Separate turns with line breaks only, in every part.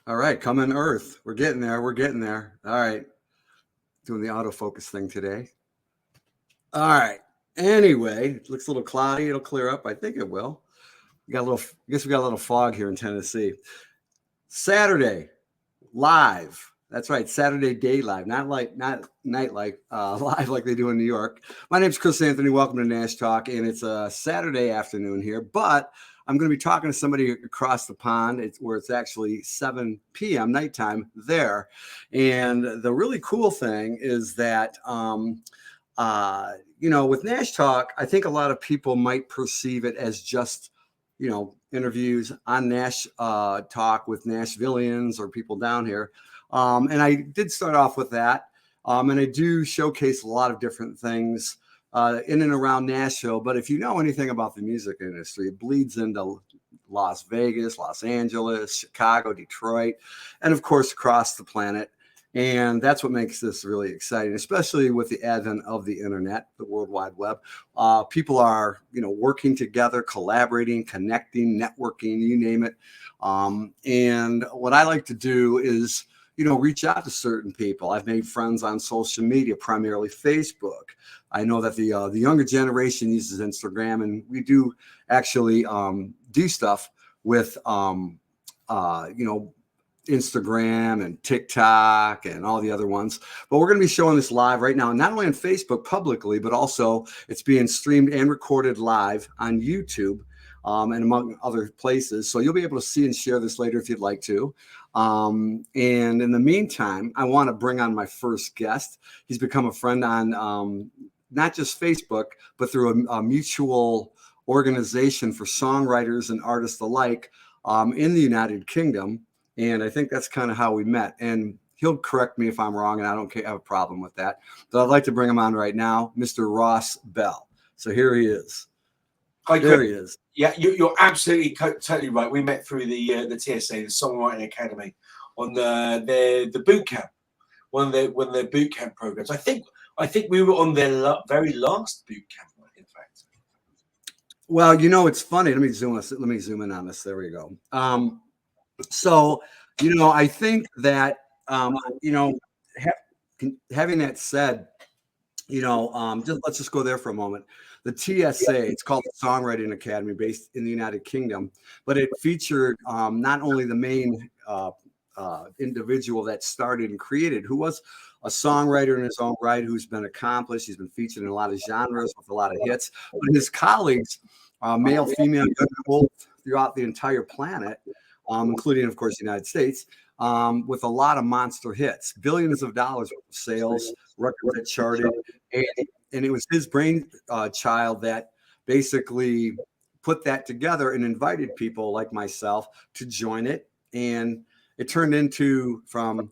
All right, coming Earth. We're getting there. We're getting there. All right, doing the autofocus thing today. All right. Anyway, it looks a little cloudy. It'll clear up. I think it will. We got a little. I guess we got a little fog here in Tennessee. Saturday live. That's right. Saturday day live, not night like live like they do in New York. My name's Chris Anthony. Welcome to Nash Talk, and it's a Saturday afternoon here, but I'm going to be talking to somebody across the pond where it's actually 7 p.m. nighttime there. And the really cool thing is that, with Nash Talk, I think a lot of people might perceive it as just, interviews on Nash Talk with Nashvillians or people down here. And I did start off with that. And I do showcase a lot of different things in and around Nashville. But if you know anything about the music industry, it bleeds into Las Vegas, Los Angeles, Chicago, Detroit, and of course, across the planet. And that's what makes this really exciting, especially with the advent of the internet, the World Wide Web. People are, working together, collaborating, connecting, networking, you name it. And what I like to do is, reach out to certain people. I've made friends on social media, primarily Facebook. I know that the younger generation uses Instagram, and we do actually do stuff with, Instagram and TikTok and all the other ones. But we're going to be showing this live right now, not only on Facebook publicly, but also it's being streamed and recorded live on YouTube and among other places. So you'll be able to see and share this later if you'd like to. And in the meantime, I want to bring on my first guest. He's become a friend on not just Facebook, but through a mutual organization for songwriters and artists alike in the United Kingdom. And I think that's kind of how we met. And he'll correct me if I'm wrong, and I don't have a problem with that. But I'd like to bring him on right now, Mr. Ross Bell. So here he is.
Hi,
there he is.
Yeah, you're absolutely totally right. We met through the TSA, the Songwriting Academy, on the boot camp, one of their boot camp programs. I think we were on their very last boot camp, in fact.
Well, it's funny. Let me zoom in on this. There we go. So, I think that, having that said, let's just go there for a moment. The TSA, it's called the Songwriting Academy, based in the United Kingdom, but it featured not only the main individual that started and created, who was a songwriter in his own right, who's been accomplished. He's been featured in a lot of genres with a lot of hits, but his colleagues, male, female, young, old, throughout the entire planet, including, of course, the United States, with a lot of monster hits, billions of dollars worth of sales, records that charted. And it was his brainchild that basically put that together and invited people like myself to join it. And it turned into from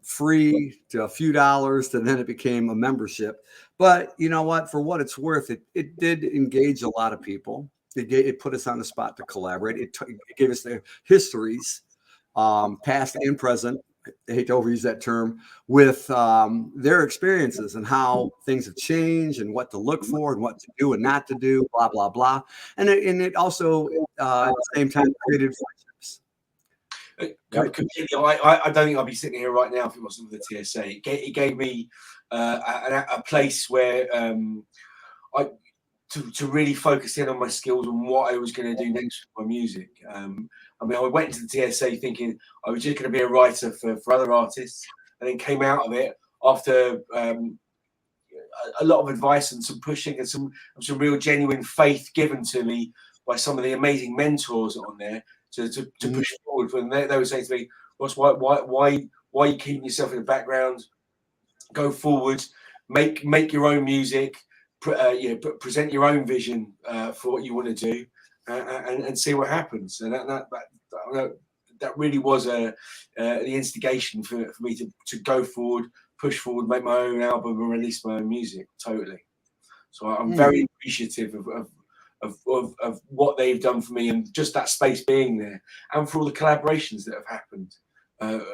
free to a few dollars to then it became a membership. But you know what? For what it's worth, it did engage a lot of people. It put us on the spot to collaborate. It gave us their histories, past and present. I hate to overuse that term, with their experiences and how things have changed and what to look for and what to do and not to do, blah, blah, blah. And it also, at the same time, created friendships.
I don't think I'd be sitting here right now if it wasn't for the TSA. It gave me a place where to really focus in on my skills and what I was going to do next with my music. I went into the TSA thinking I was just going to be a writer for other artists, and then came out of it after a lot of advice and some pushing and some real genuine faith given to me by some of the amazing mentors on there to push forward. When they would say to me, Ross, why are you keeping yourself in the background? Go forward, make your own music. Present your own vision for what you want to do, and see what happens. And that really was the instigation for me to go forward, push forward, make my own album, and release my own music. Totally. So I'm very appreciative of what they've done for me, and just that space being there, and for all the collaborations that have happened on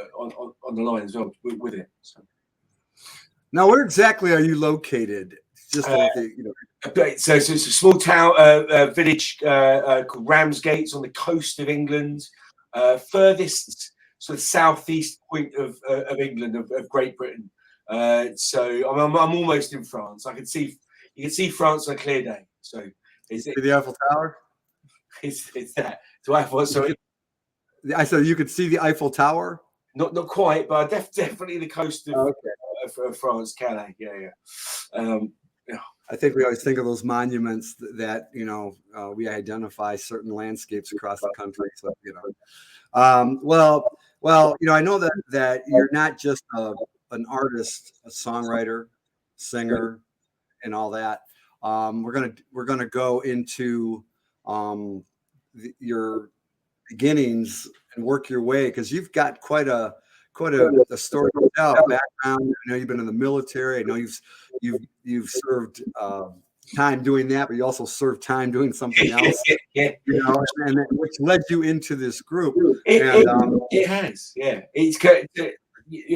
the line as well with it. So.
Now, where exactly are you located? Just
so it's a small town village called Ramsgate on the coast of England, furthest sort of southeast point of England, of Great Britain. So I'm almost in France. You can see France on a clear day. So
it's the Eiffel Tower.
It's that. So Eiffel. Sorry,
I said you could see the Eiffel Tower.
Not quite, but definitely the coast of France, Calais. Yeah.
I think we always think of those monuments that we identify certain landscapes across the country. So well, I know that you're not just an artist, a songwriter, singer, and all that. We're gonna go into your beginnings and work your way, because you've got quite a story to tell, background. I know you've been in the military. I know you've served time doing that, but you also served time doing something else.
Yeah.
And which led you into this group.
It has, yeah.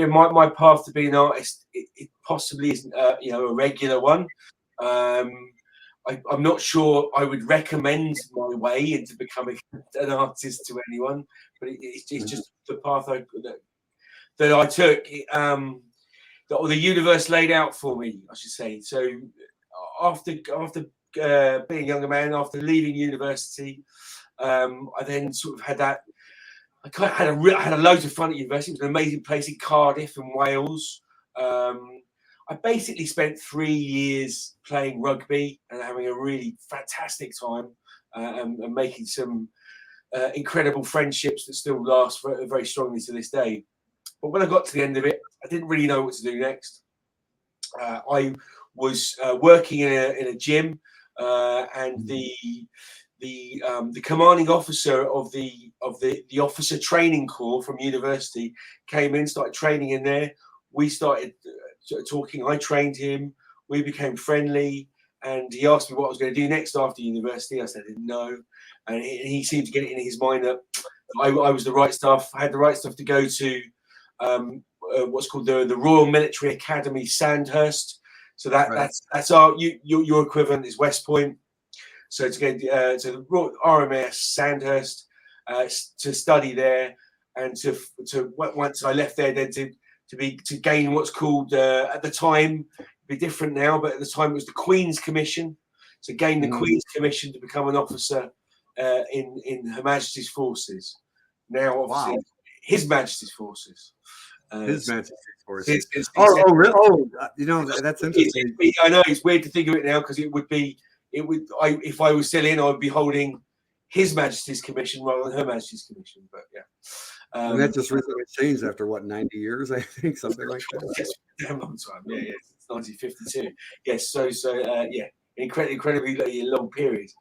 My path to being an artist, it possibly isn't a regular one. I'm not sure I would recommend my way into becoming an artist to anyone, but it's just the path that I took, or the universe laid out for me, I should say. So after being a younger man, after leaving university, I then sort of had that. I had a load of fun at university. It was an amazing place in Cardiff in Wales. I basically spent 3 years playing rugby and having a really fantastic time, and making some incredible friendships that still last very strongly to this day. But when I got to the end of it, I didn't really know what to do next. I was working in a gym, and the commanding officer of the officer training corps from university came in, started training in there. We started talking. I trained him. We became friendly, and he asked me what I was going to do next after university. I said I didn't know, and he seemed to get it in his mind that I was the right stuff. I had the right stuff to go to what's called the Royal Military Academy, Sandhurst. So that's your equivalent is West Point. So to get to the RMS Sandhurst to study there, and to once I left there, then to gain what's called at the time, it'd be different now, but at the time it was the Queen's Commission. To gain the Queen's Commission to become an officer in Her Majesty's Forces. Now, obviously, His Majesty's Forces.
His Majesty's Forces. Really? Oh, that's interesting.
I know it's weird to think of it now, because if I was still in, I would be holding His Majesty's Commission rather than Her Majesty's Commission. But yeah.
And that just recently changed after 90 years, I think, something like that.
Yes, damn long time. Yeah, it's 1952. Yes, so incredibly long period.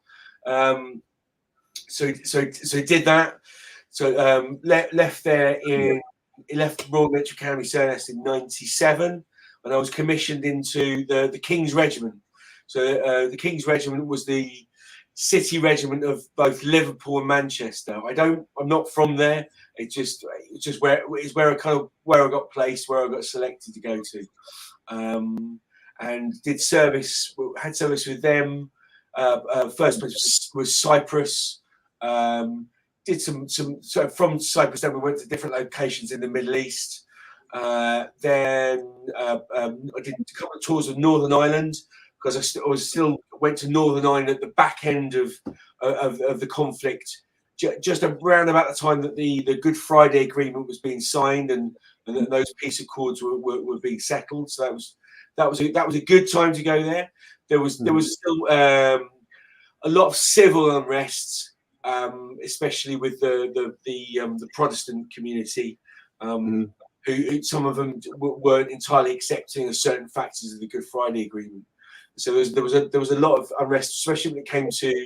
So did that. So left there left Royal Military Academy Sandhurst in '97, and I was commissioned into the King's Regiment. So the King's Regiment was the city regiment of both Liverpool and Manchester. I'm not from there. It's just where I got placed, where I got selected to go to, and had service with them. First place was Cyprus. Did so from Cyprus. Then we went to different locations in the Middle East. Then I did a couple of tours of Northern Ireland, because I still went to Northern Ireland at the back end of the conflict, just around about the time that the Good Friday Agreement was being signed, and those peace accords were being settled. So that was a good time to go there. There was still a lot of civil unrest, especially with the Protestant community, who some of them weren't entirely accepting of certain factors of the Good Friday Agreement. So there was a lot of unrest, especially when it came to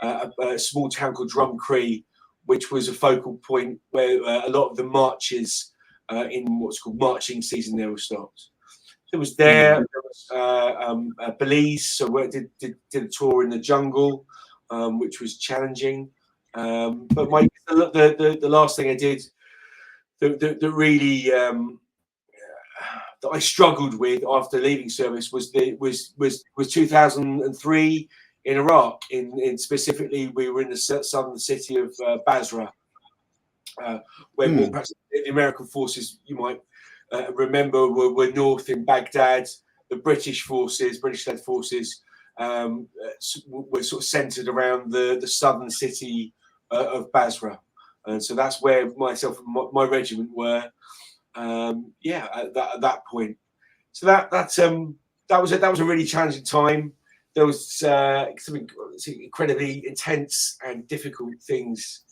a small town called Drumcree, which was a focal point where a lot of the marches in what's called marching season there were stopped. There was Belize, so we did a tour in the jungle, which was challenging. But the last thing I did that really that I struggled with after leaving service was 2003 in Iraq. In specifically, we were in the southern city of Basra, when perhaps the American forces, you might remember, were north in Baghdad. The British British-led forces, were sort of centered around the southern city of Basra. And so that's where myself and my regiment were, at that point. So that was a really challenging time. There was some incredibly intense and difficult things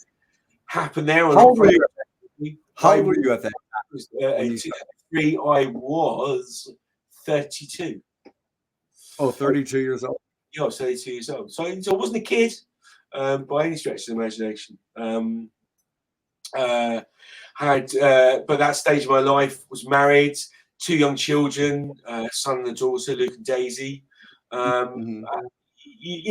happen there.
How old were you at that time?
In 2003, I was 32.
Oh, 32 years old.
Yeah, I was 32 years old. So I wasn't a kid by any stretch of the imagination. But that stage of my life, was married, 2 young children, son and a daughter, Luke and Daisy. I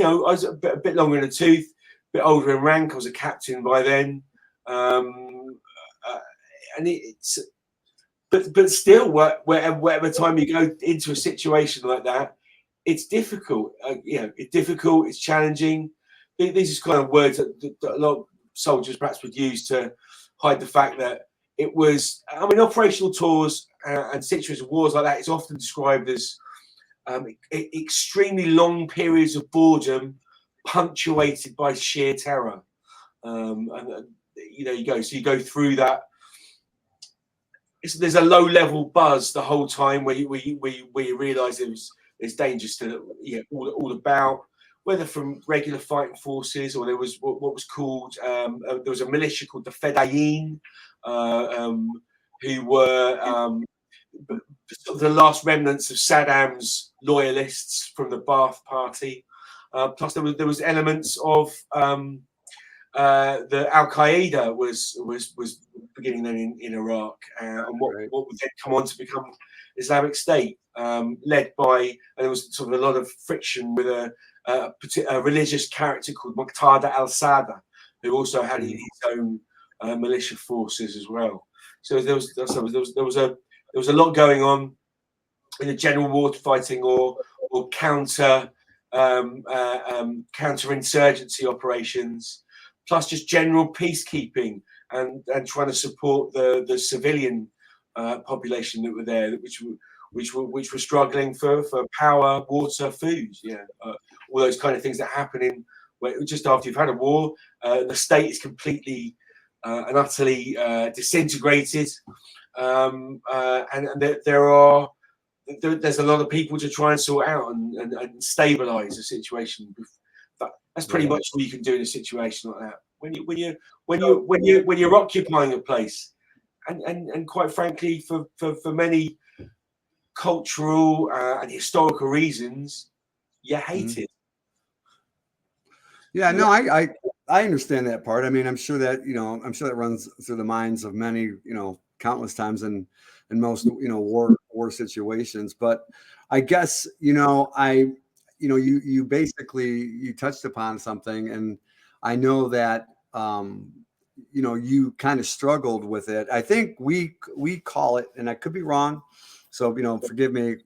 was a bit longer in the tooth, a bit older in rank. I was a captain by then, but still, whatever time you go into a situation like that, it's difficult. It's difficult. It's challenging. These are kind of words that a lot of soldiers perhaps would use to hide the fact that it was. I mean, operational tours and situations of wars like that is often described as extremely long periods of boredom, punctuated by sheer terror. You go through that. There's a low-level buzz the whole time where you realise there's dangers to all about, whether from regular fighting forces or there was what was called there was a militia called the Fedayeen, who were the last remnants of Saddam's loyalists from the Ba'ath Party. Plus, there was elements of the Al Qaeda was beginning then in Iraq, and what would then come on to become Islamic State, led by, and there was sort of a lot of friction with a religious character called Muqtada al-Sadr, who also had his own militia forces as well. So there was a lot going on in the general war fighting or counter insurgency operations, plus just general peacekeeping and trying to support the civilian population that were there, which were struggling for power, water, food, all those kind of things that happen just after you've had a war. The state is completely and utterly disintegrated, and there's a lot of people to try and sort out and stabilize the situation. That's pretty much all you can do in a situation like that. When you're occupying a place, and quite frankly, for many cultural and historical reasons, you hate it.
Yeah, no, I understand that part. I mean, I'm sure that runs through the minds of many, countless times in most, war situations. But I guess, you basically, you touched upon something, and I know that, you kind of struggled with it. I think we call it, and I could be wrong, so, forgive me,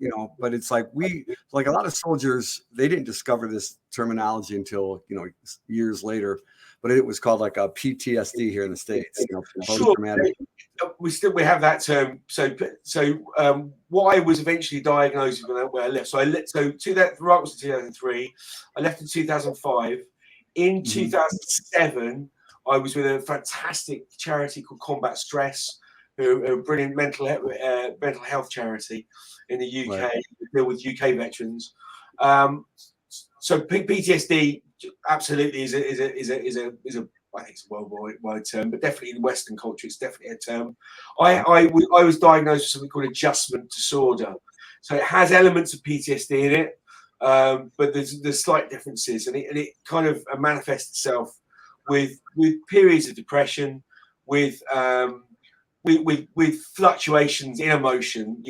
but it's like a lot of soldiers, they didn't discover this terminology until, years later, but it was called like a PTSD here in the States.
Sure. We have that term. So what I was eventually diagnosed with when I left. So that was 2003. I left in 2005. In 2007, I was with a fantastic charity called Combat Stress, who are a brilliant mental health charity in the UK,
right.
deal with UK veterans. So PTSD absolutely is a I think it's a worldwide term, but definitely in Western culture, it's definitely a term. I was diagnosed with something called adjustment disorder. So it has elements of PTSD in it, but there's slight differences, and it kind of manifests itself with periods of depression, with fluctuations in emotion,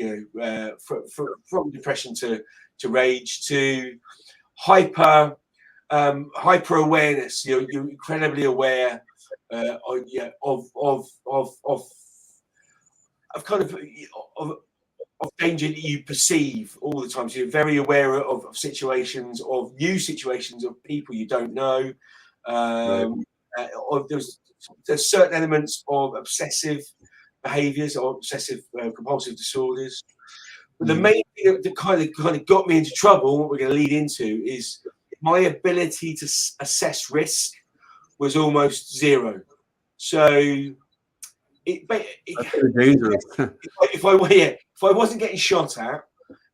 from depression to rage to hyper awareness. You're incredibly aware of danger that you perceive all the time. So you're very aware of situations, of new situations, of people you don't know. there's certain elements of obsessive behaviours or obsessive compulsive disorders. But the main thing that kind of got me into trouble, what we're going to lead into, is my ability to assess risk was almost zero. So
dangerous.
if I wasn't getting shot at,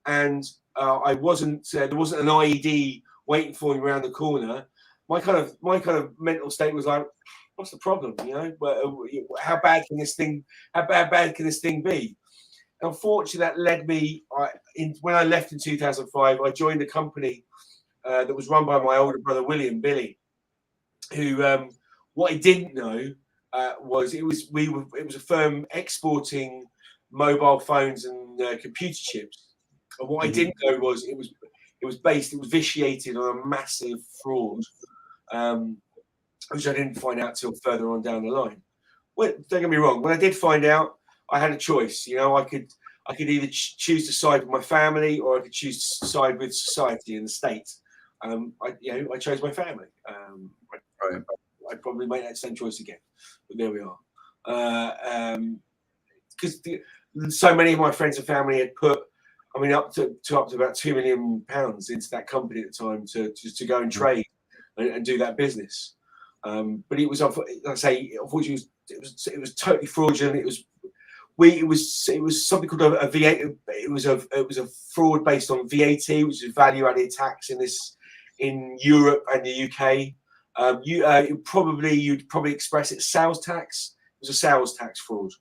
and I wasn't there wasn't an IED waiting for me around the corner, my kind of mental state was like, what's the problem? You know, how bad can this thing be? Unfortunately, that led me. When I left in 2005, I joined a company that was run by my older brother William Billy, who what he didn't know was it was a firm exporting mobile phones and computer chips. And what I didn't know was it was vitiated on a massive fraud, which I didn't find out till further on down the line. Well, don't get me wrong. When I did find out, I had a choice. You know, I could either choose to side with my family, or I could choose to side with society and the state. I chose my family. I'd probably make that same choice again, but there we are. Because so many of my friends and family had put, up to about £2 million into that company at the time to go and trade and do that business. But it was, like I say, unfortunately, it was totally fraudulent. It was something called a VAT. It was a fraud based on VAT, which is value added tax in Europe and the UK. You'd probably express it sales tax. It was a sales tax fraud.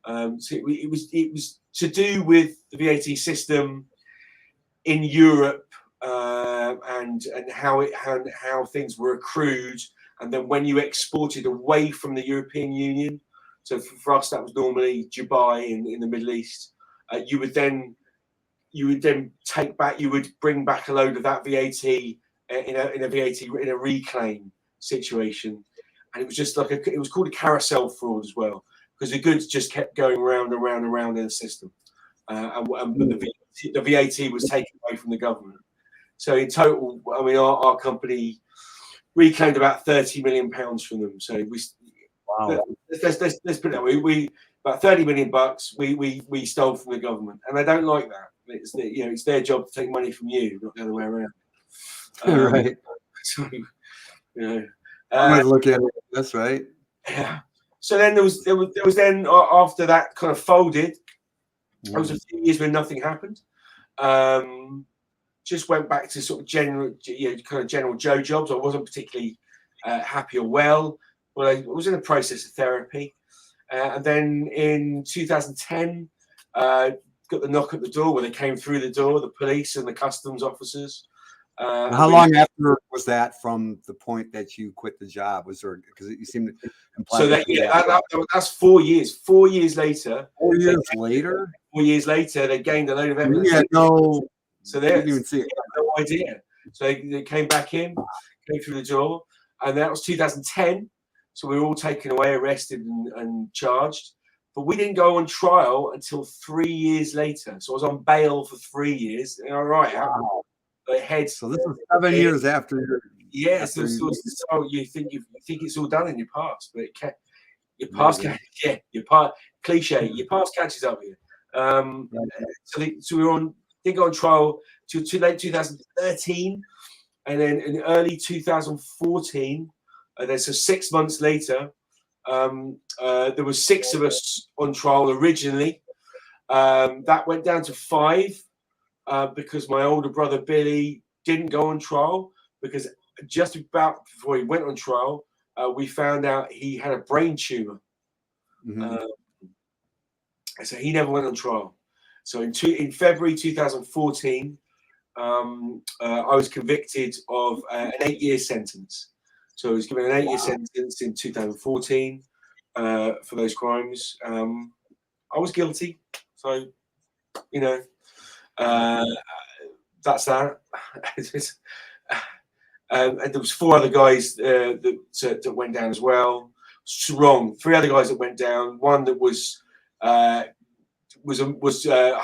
So it was to do with the VAT system in Europe, and how things were accrued, and then when you exported away from the European Union. So for us, that was normally Dubai in the Middle East. You would then bring back a load of that VAT in a reclaim situation, and it was just like it was called a carousel fraud as well, because the goods just kept going round and round and round in the system, and the VAT was taken away from the government. So in total, our company reclaimed about £30 million from them. So
Wow.
Let's put it that way. We about $30 million we stole from the government, and they don't like that. It's their job to take money from you, not the other way around.
Right.
So,
I might look at it. That's right.
Yeah. So then there was then after that kind of folded, there was a few years where nothing happened. Just went back to sort of general Joe jobs. I wasn't particularly happy or well. Well, I was in the process of therapy, and then in 2010, got the knock at the door when they came through the door, the police and the customs officers.
How long after was that from the point that you quit the job? Was there, because you seem to imply?
So that's 4 years. 4 years later.
4 years later.
4 years later, they gained a load of evidence.
So they didn't even see it.
No idea. So they came back in, came through the door, and that was 2010. So we were all taken away, arrested, and charged. But we didn't go on trial until 3 years later. So I was on bail for 3 years. All right.
Wow.
So
this was 7 years after.
Yes. So you think it's all done in your past, but your past, your past cliche. Your past catches up with you. So we were didn't go on trial till too late 2013, and then in early 2014. Then so 6 months later, there were 6 of us on trial originally. That went down to 5 because my older brother Billy didn't go on trial, because just about before he went on trial, we found out he had a brain tumor. So he never went on trial. So in February 2014, I was convicted of an 8-year sentence. So I was given an 8-year sentence in 2014 for those crimes. I was guilty. So, that's that. And there was 4 other guys that went down as well. Wrong. 3 other guys that went down. One that was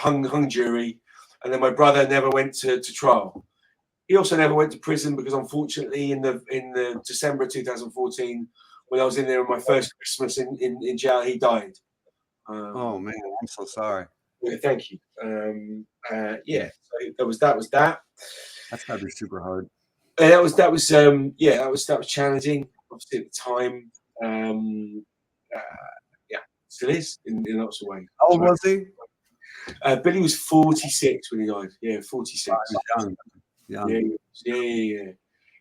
hung jury, and then my brother never went to trial. He also never went to prison because, unfortunately, in the December 2014, when I was in there on my first Christmas in jail, he died.
Oh man, I'm so sorry.
Yeah, thank you. Yeah, so that was that.
That's gotta be super hard.
That was challenging. Obviously at the time, yeah, still is in lots of ways.
How old was he?
Billy was 46 when he died. Yeah, 46.
Young.
Yeah.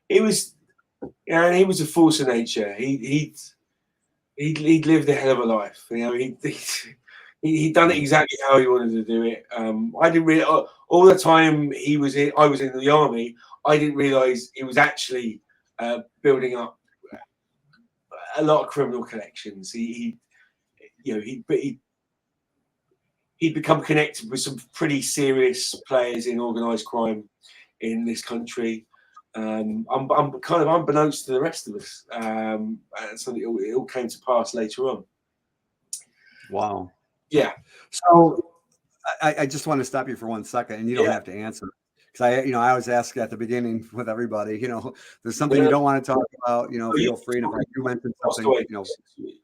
He was, and he was a force of nature. He'd lived a hell of a life. You know, he'd done it exactly how he wanted to do it. I didn't really all the time I was in the army. I didn't realise he was actually building up a lot of criminal connections. He'd become connected with some pretty serious players in organised crime in this country. I'm kind of unbeknownst to the rest of us. So it all came to pass later on.
Wow.
Yeah.
So I just want to stop you for 1 second, and you don't have to answer. Because I always ask at the beginning with everybody, there's something you don't want to talk about, feel free. And if I do mention something,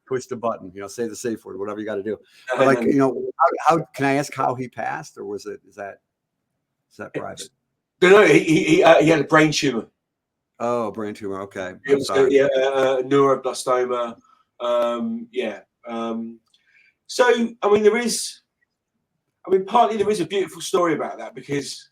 push the button, say the safe word, whatever you got to do. But like, how can I ask how he passed, or is that private?
No, he had a brain tumor.
Oh, brain tumor. Okay.
Neuroblastoma. So, I mean, partly there is a beautiful story about that because,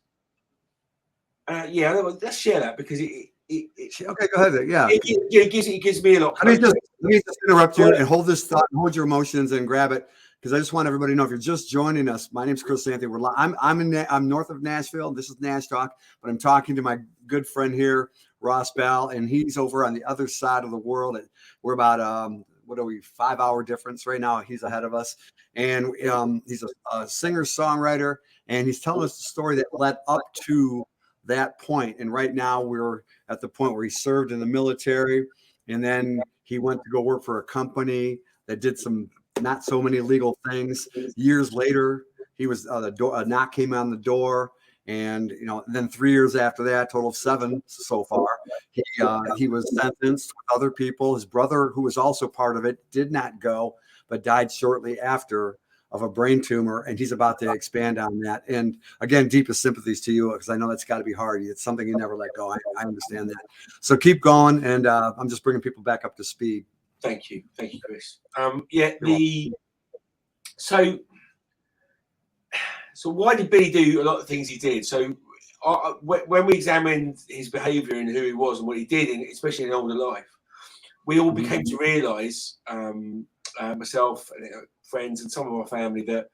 let's share that because it
okay, go ahead. Yeah.
It gives me a lot.
Let me just interrupt you and hold this thought, hold your emotions and grab it. Because I just want everybody to know, if you're just joining us, my name's Chris Anthony. I'm north of Nashville. This is Nash Talk, but I'm talking to my good friend here, Ross Bell, and he's over on the other side of the world. We're about 5-hour difference right now. He's ahead of us, and he's a singer-songwriter, and he's telling us the story that led up to that point. And right now we're at the point where he served in the military, and then he went to go work for a company that did some not so many legal things. Years later, he was a knock came on the door, and then 3 years after that, total of 7 so far, he was sentenced with other people. His brother, who was also part of it, did not go, but died shortly after of a brain tumor, and he's about to expand on that. And again, deepest sympathies to you, because I know that's got to be hard. It's something you never let go. I understand that. So keep going, and I'm just bringing people back up to speed.
Thank you, Chris. So why did Billy do a lot of things he did? So when we examined his behaviour and who he was and what he did, especially in older life, we all became to realise, myself and friends and some of our family, that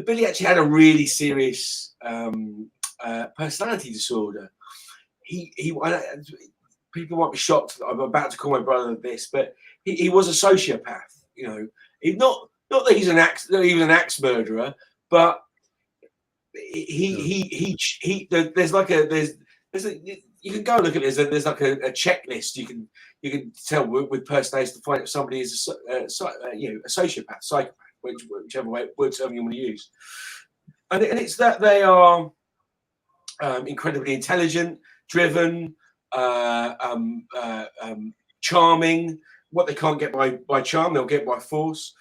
Billy actually had a really serious personality disorder. People might be shocked that I'm about to call my brother this, but he was a sociopath. He's not that he was an axe murderer, but there's you can go and look at it. There's like a checklist. You can tell with personality to find if somebody is a sociopath, psychopath, whichever word term you want to use. And it's that they are incredibly intelligent, driven, charming. What they can't get by charm, they'll get by force.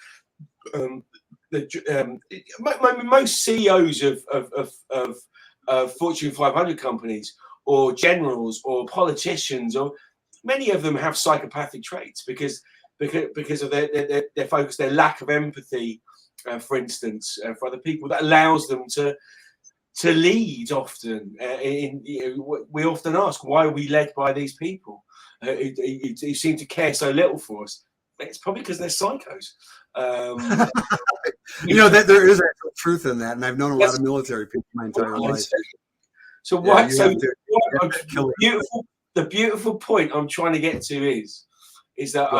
Most CEOs of Fortune 500 companies, or generals, or politicians, or many of them have psychopathic traits because of their focus, their lack of empathy, for instance, for other people, that allows them to lead often. We often ask, why are we led by these people who seem to care so little for us? It's probably because they're psychos.
There is actual truth in that, and I've known a lot of military people my entire life.
So the beautiful point I'm trying to get to is that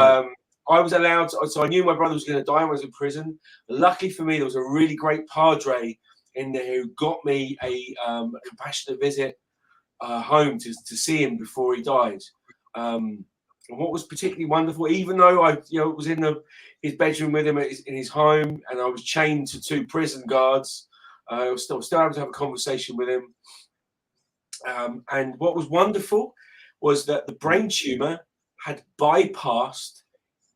I was allowed to, so I knew my brother was going to die when I was in prison. Luckily for me, there was a really great padre in there who got me a compassionate visit home to see him before he died. And what was particularly wonderful, even though I was in his bedroom with him in his home, and I was chained to 2 prison guards, I was still able to have a conversation with him. And what was wonderful was that the brain tumor had bypassed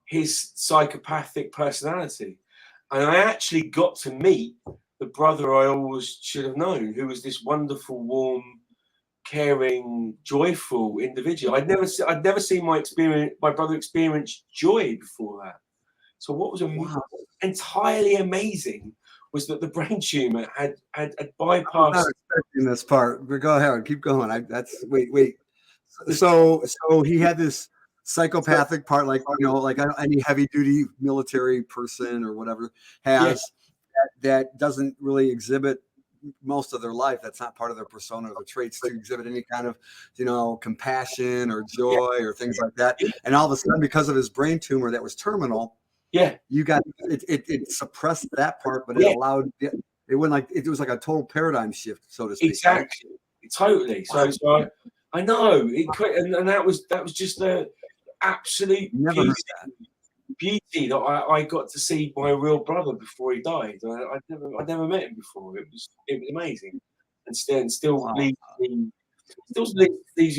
his psychopathic personality. And I actually got to meet the brother I always should have known, who was this wonderful, warm, caring, joyful individual. I'd never seen my brother experience joy before that. So what was entirely amazing was that the brain tumor had bypassed.
I'm not expecting this part, but go ahead, keep going. Wait. So he had this psychopathic part, like, you know, like any heavy duty military person or whatever has, that doesn't really exhibit most of their life. That's not part of their persona or their traits to exhibit any kind of, you know, compassion or joy or things like that. And all of a sudden, because of his brain tumor that was terminal, you got it suppressed that part, but it allowed it went like it was like a total paradigm shift, so to speak.
Exactly, totally. So I know it, and that was just the absolute beauty that I got to see my real brother before he died. I'd never met him before. It was amazing, and still leaves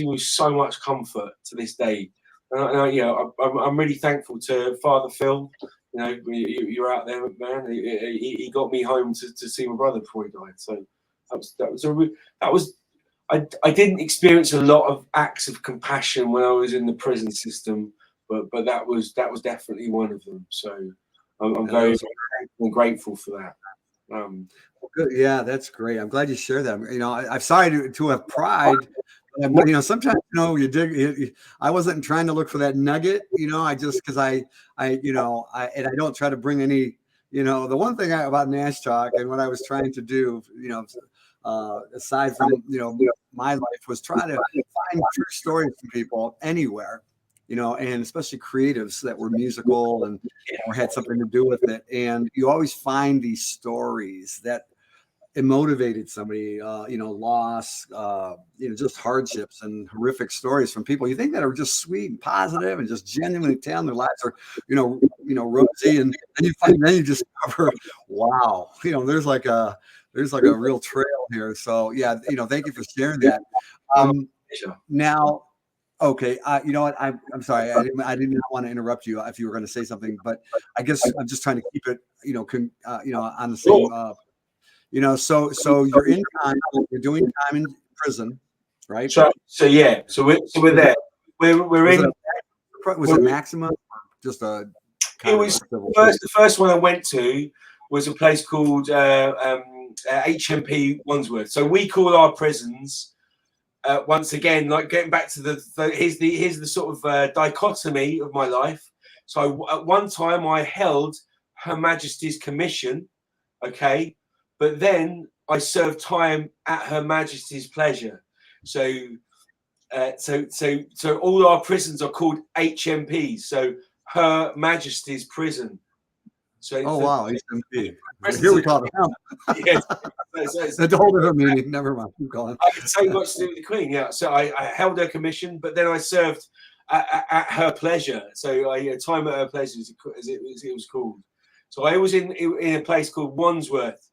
me with so much comfort to this day. And I'm really thankful to Father Phil. You know, you're out there, man. He got me home to see my brother before he died. So I didn't experience a lot of acts of compassion when I was in the prison system, but that was definitely one of them. So I'm very thankful and grateful for that.
Good. Yeah, that's great. I'm glad you shared that. You know, I'm sorry to have pried. But, you know, sometimes, you know, I wasn't trying to look for that nugget, you know, because I don't try to bring any, you know, the one thing about Nash Talk and what I was trying to do, you know, aside from, you know, my life, was try to find true stories from people anywhere, you know, and especially creatives that were musical and or had something to do with it. And you always find these stories that it motivated somebody, you know, loss, you know, just hardships and horrific stories from people you think that are just sweet and positive and just genuinely telling their lives are, you know, rosy, and then you discover, wow, you know, there's like a real trail here. So yeah, you know, thank you for sharing that. Now, okay, you know what? I'm sorry, I didn't want to interrupt you if you were going to say something, but I guess I'm just trying to keep it, you know, on the same. You know, so you're in time, you're doing time in prison, right?
So we're there. We're in.
Was it maximum? Just a.
It was the first one I went to was a place called HMP Wandsworth. So we call our prisons once again, like getting back to here's the sort of dichotomy of my life. So at one time I held Her Majesty's Commission, okay. But then I served time at Her Majesty's pleasure. So all our prisons are called HMPs. So Her Majesty's Prison. So
wow, HMP. Here we call it.
Yes.
That's a whole different meaning. Never mind. Keep going.
I had so much to do with the Queen. Yeah. So I held her commission, but then I served at her pleasure. So time at her pleasure, as it was called. So I was in a place called Wandsworth,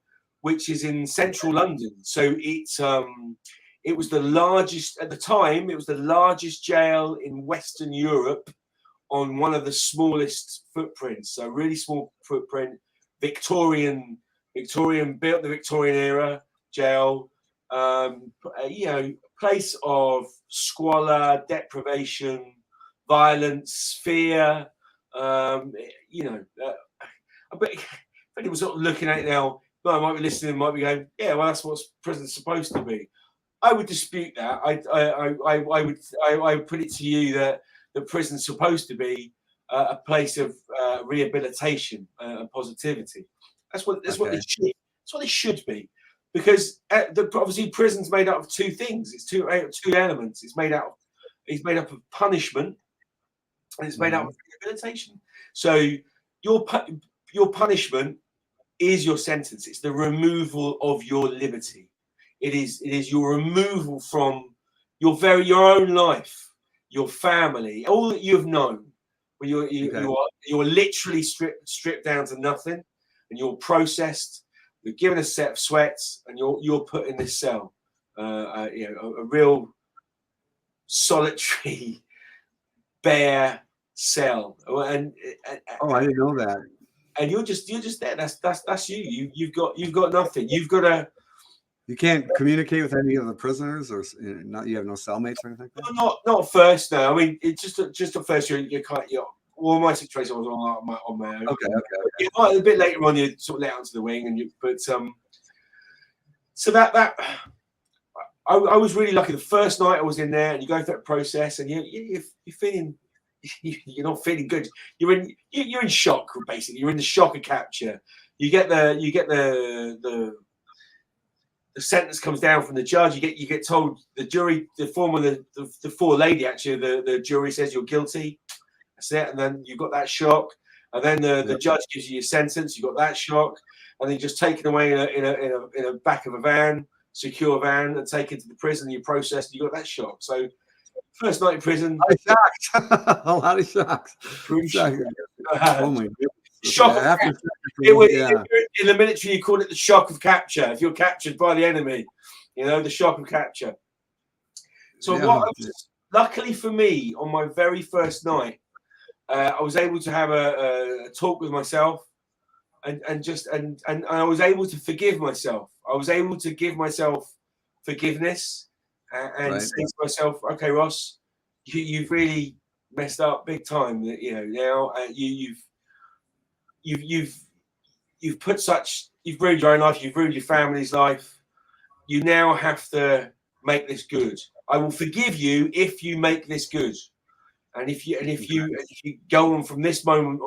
which is in central London. So it was the largest at the time. It was the largest jail in Western Europe on one of the smallest footprints. So really small footprint, Victorian built, the Victorian era jail. You know, place of squalor, deprivation, violence, fear. You know, but if anyone's sort of looking at it now, I might be listening, might be going, yeah, well, that's what prison's supposed to be. I would dispute that. I would put it to you that the prison's supposed to be a place of rehabilitation and positivity. That's what it should. That's what it should be, because obviously prison's made up of two things. It's two elements. It's made up of punishment, and it's made up of rehabilitation. So your punishment is your sentence. It's the removal of your liberty. It is your removal from your own life, your family, all that you've known. When you're literally stripped down to nothing, and you're processed. You're given a set of sweats, and you're put in this cell. You know, a real solitary, bare, cell, and
Oh, I didn't know that.
and you're just there. That's you. You've got nothing. You've got to.
You can't communicate with any of the prisoners, or not. You have no cellmates or anything like that.
Not first. No, I mean it's just at first you can't. Well, my situation was on my own.
Okay.
A bit later on, you sort of let onto the wing, and so that I was really lucky. The first night I was in there, and you go through that process, and you're feeling. You're not feeling good. You're in shock, basically. You're in the shock of capture. You get the sentence comes down from the judge. You get told, the jury, the four lady, actually, the jury says you're guilty. That's it. And then you've got that shock. And then the judge gives you your sentence. You've got that shock. And then you're just taken away in a back of a van, secure van, and taken to the prison. You're processed. You got that shock. So first night in prison.
A lot of shocks. Oh my goodness.
Shock. In the military, you call it the shock of capture. If you're captured by the enemy, the shock of capture. So luckily for me, on my very first night, I was able to have a talk with myself, and I was able to forgive myself. I was able to give myself forgiveness and say to myself, "Okay, Ross, you've really messed up big time. Now you've ruined your own life. You've ruined your family's life. You now have to make this good. I will forgive you if you make this good, and if you go on from this moment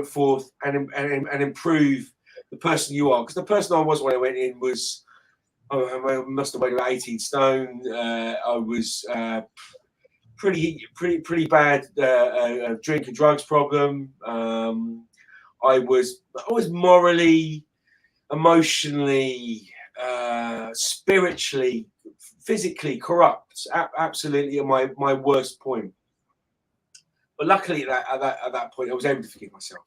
forth and improve the person you are, because the person I was when I went in was, I must have weighed about 18 stone. I was pretty bad drink and drugs problem. I was morally, emotionally, spiritually, physically corrupt. Absolutely at my worst point. But luckily at that point, I was able to forgive myself.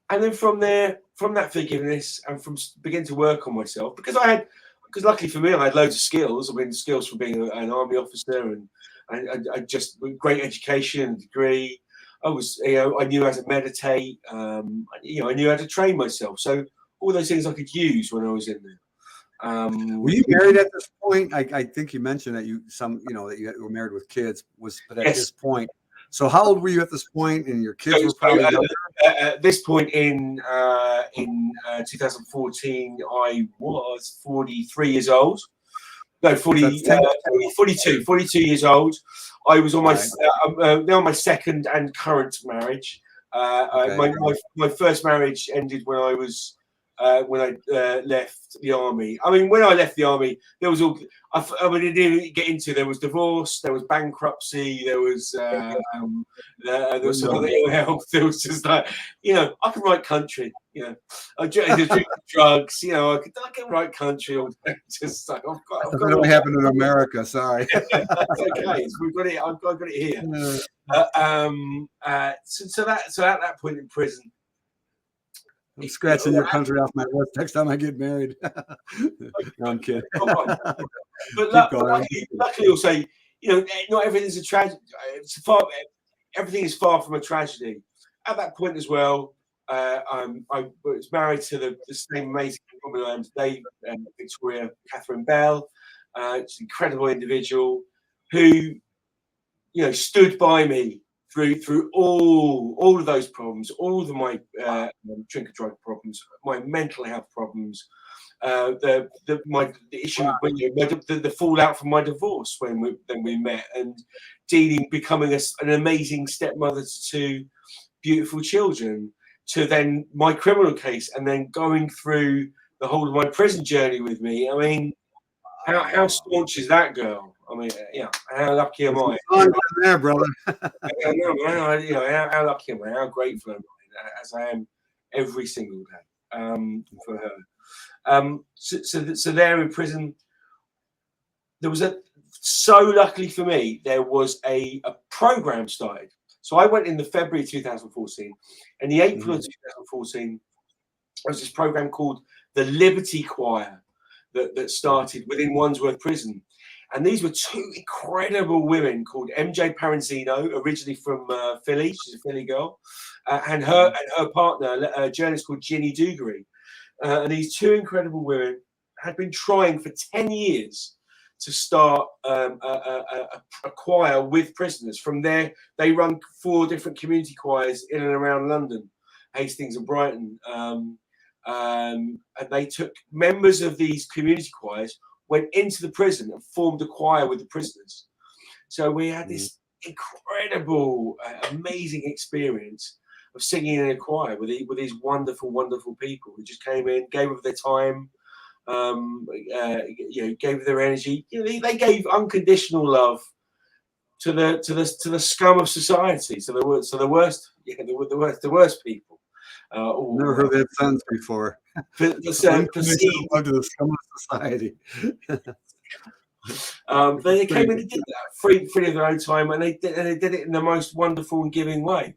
And then from that forgiveness, and from begin to work on myself, because luckily for me, I had loads of skills. I mean, skills from being an army officer, and I just great education, degree. I knew how to meditate. I knew how to train myself. So all those things I could use when I was in there.
Were you married at this point? I think you mentioned that you were married with kids. But at this point, so how old were you at this point? And your kids were probably
at this point in 2014. I was 43 years old. No, 42 years old. I was on my second and current marriage. My first marriage ended when I was when I left the army. I mean, when I left the army, there was all. I didn't get into. There was divorce. There was bankruptcy. There was some other ill health. There was just like, I can write country. I drink drugs. I can write country. Just like I've got
what happened in America. Sorry.
That's okay. We've got it. I've got it here. So at that point in prison,
I'm scratching your country off my list next time I get married. No, I'm kidding.
But luckily, also, not everything's a tragedy. Everything is far from a tragedy. At that point as well, I was married to the same amazing woman I am today, Victoria Catherine Bell. She's an incredible individual who, stood by me through all of those problems, all of my drink and drug problems, my mental health problems, the issue when the fallout from my divorce when we met, and becoming an amazing stepmother to two beautiful children, to then my criminal case, and then going through the whole of my prison journey with me. I mean, how staunch is that girl? I mean, how lucky am I?
There, brother.
How lucky am I? How grateful am I, as I am every single day for her. So there in prison, there was so luckily for me, there was a program started. So I went in the February 2014, and the April of 2014, there was this program called the Liberty Choir that started within Wandsworth Prison. And these were two incredible women called MJ Paranzino, originally from Philly. She's a Philly girl, and her partner, a journalist called Ginny Dugarry. And these two incredible women had been trying for 10 years to start a choir with prisoners. From there, they run 4 different community choirs in and around London, Hastings and Brighton. And they took members of these community choirs, went into the prison and formed a choir with the prisoners. So we had this incredible, amazing experience of singing in a choir with these wonderful, wonderful people who just came in, gave of their time, gave their energy. They gave unconditional love to the scum of society, to the worst people.
Never heard that sentence before.
Perceived
love to the scum of society.
They came in and did that free of their own time, and they did it in the most wonderful and giving way.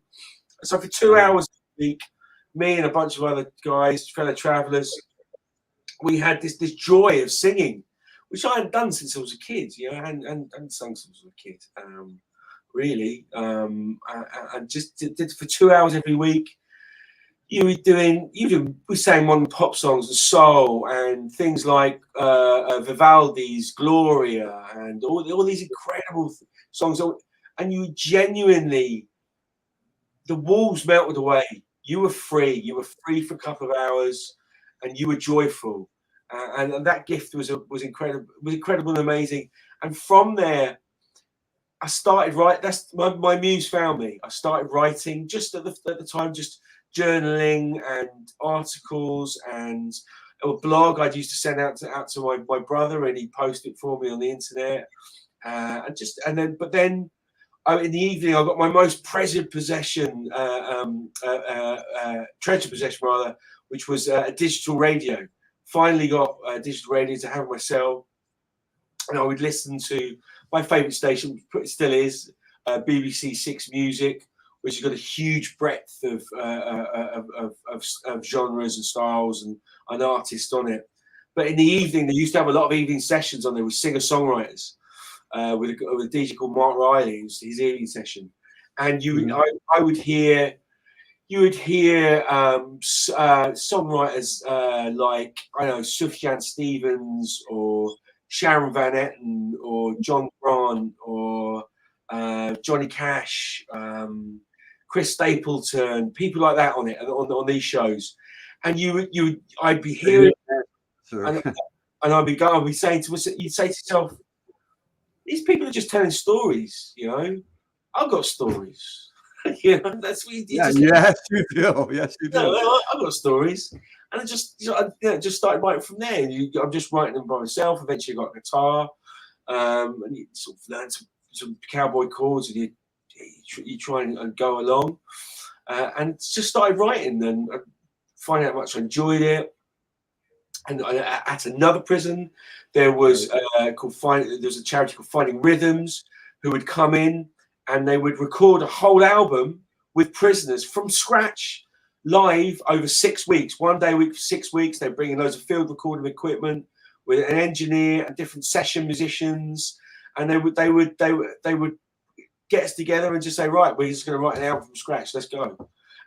So for 2 hours a week, me and a bunch of other guys, fellow travellers, we had this joy of singing, which I hadn't done since I was a kid. I hadn't sung since I was a kid, really. And just did for 2 hours every week. We sang modern pop songs and soul and things like Vivaldi's Gloria and all these incredible songs. And you genuinely, the walls melted away. You were free. You were free for a couple of hours, and you were joyful. And that gift was incredible. Was incredible and amazing. And from there, I started writing. That's my muse found me. I started writing just at the time, just journaling and articles and a blog I'd used to send out to my brother, and he posted it for me on the internet. But then in the evening, I got my most treasured possession, which was a digital radio. Finally got a digital radio to have myself, and I would listen to my favourite station, still is BBC Six Music, which has got a huge breadth of genres and styles and artists on it. But in the evening, they used to have a lot of evening sessions on there with singer-songwriters, with a DJ called Mark Riley. It was his evening session, and I would hear. You would hear songwriters like, I don't know, Sufjan Stevens or Sharon Van Etten or John Grant or Johnny Cash, Chris Stapleton, people like that on these shows, and I'd be hearing, and I'd be saying to myself, you'd say to yourself, these people are just telling stories, I've got stories. That's what you do.
Yes, you do. Yes, you do.
I've got stories, and I just started writing from there. I'm just writing them by myself. Eventually, I got a guitar, and you sort of learn some cowboy chords, and you try and go along, and just started writing. And find out how much I enjoyed it. And at another prison, there was a charity called Finding Rhythms, who would come in. And they would record a whole album with prisoners from scratch, live over 6 weeks, 1 day a week for 6 weeks. They'd bring in loads of field recording equipment with an engineer and different session musicians, and they would get us together and just say, right, we're just going to write an album from scratch. Let's go.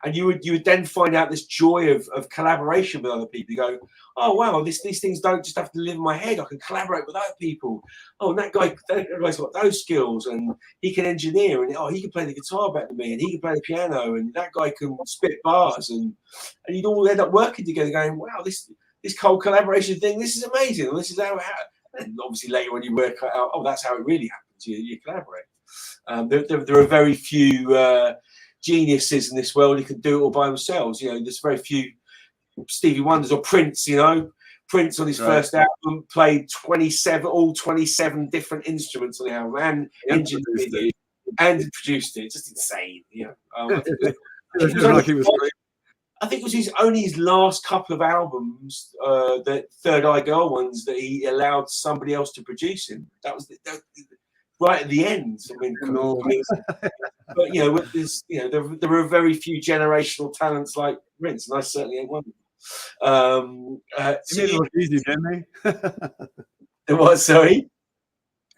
And you would then find out this joy of collaboration with other people. You go, oh wow, these things don't just have to live in my head. I can collaborate with other people. Oh, and that guy's got those skills, and he can engineer, and he can play the guitar better than me, and he can play the piano, and that guy can spit bars, and you'd all end up working together, going, wow, this whole collaboration thing, this is amazing. And this is how it happens. And obviously later when you work out, oh, that's how it really happens. You collaborate. There are very few geniuses in this world who can do it all by themselves. There's very few Stevie Wonders or Prince. Prince on his first album played 27 different instruments on the album and engineered it and produced it. Just insane. I think it was only his last couple of albums, the Third Eye Girl ones, that he allowed somebody else to produce him. That was right at the end. I mean, but with this, there are very few generational talents like Prince, and I certainly ain't one of them.
It looked easy, didn't they?
It was, sorry.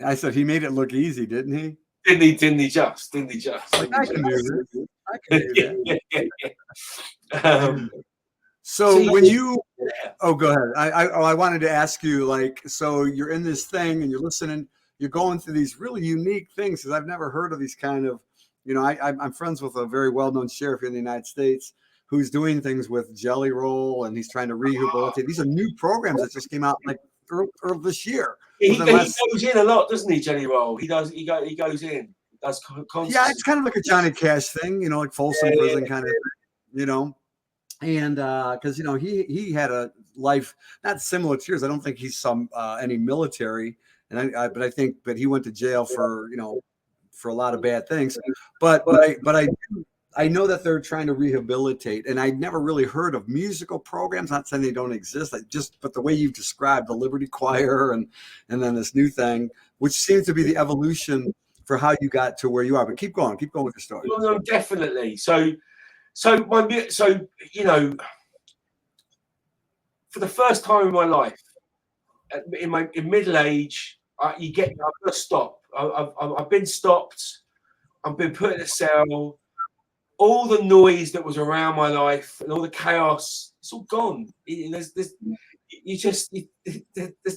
I said he made it look easy, didn't he?
Didn't he just?
Like, I can do this. I can do that.
Yeah.
So when you,
yeah.
oh, go ahead. I wanted to ask you, like, so you're in this thing and you're listening, you're going through these really unique things, because I've never heard of these kind of, I'm friends with a very well-known sheriff in the United States who's doing things with Jelly Roll, and he's trying to rehabilitate. These are new programs that just came out like early this year.
He goes in a lot, doesn't he, Jelly Roll? He does. He goes in. Does concerts.
Yeah, it's kind of like a Johnny Cash thing, like Folsom Prison kind of thing, and because he had a life not similar to yours. I don't think he's any military, and but he went to jail for for a lot of bad things. But I know that they're trying to rehabilitate, and I never really heard of musical programs. Not saying they don't exist, but the way you've described the Liberty Choir and then this new thing, which seems to be the evolution for how you got to where you are. But keep going with your story.
Well, no, definitely. So for the first time in my life, in middle age, I've got to stop. I've been stopped. I've been put in a cell. All the noise that was around my life and all the chaos, it's all gone. There's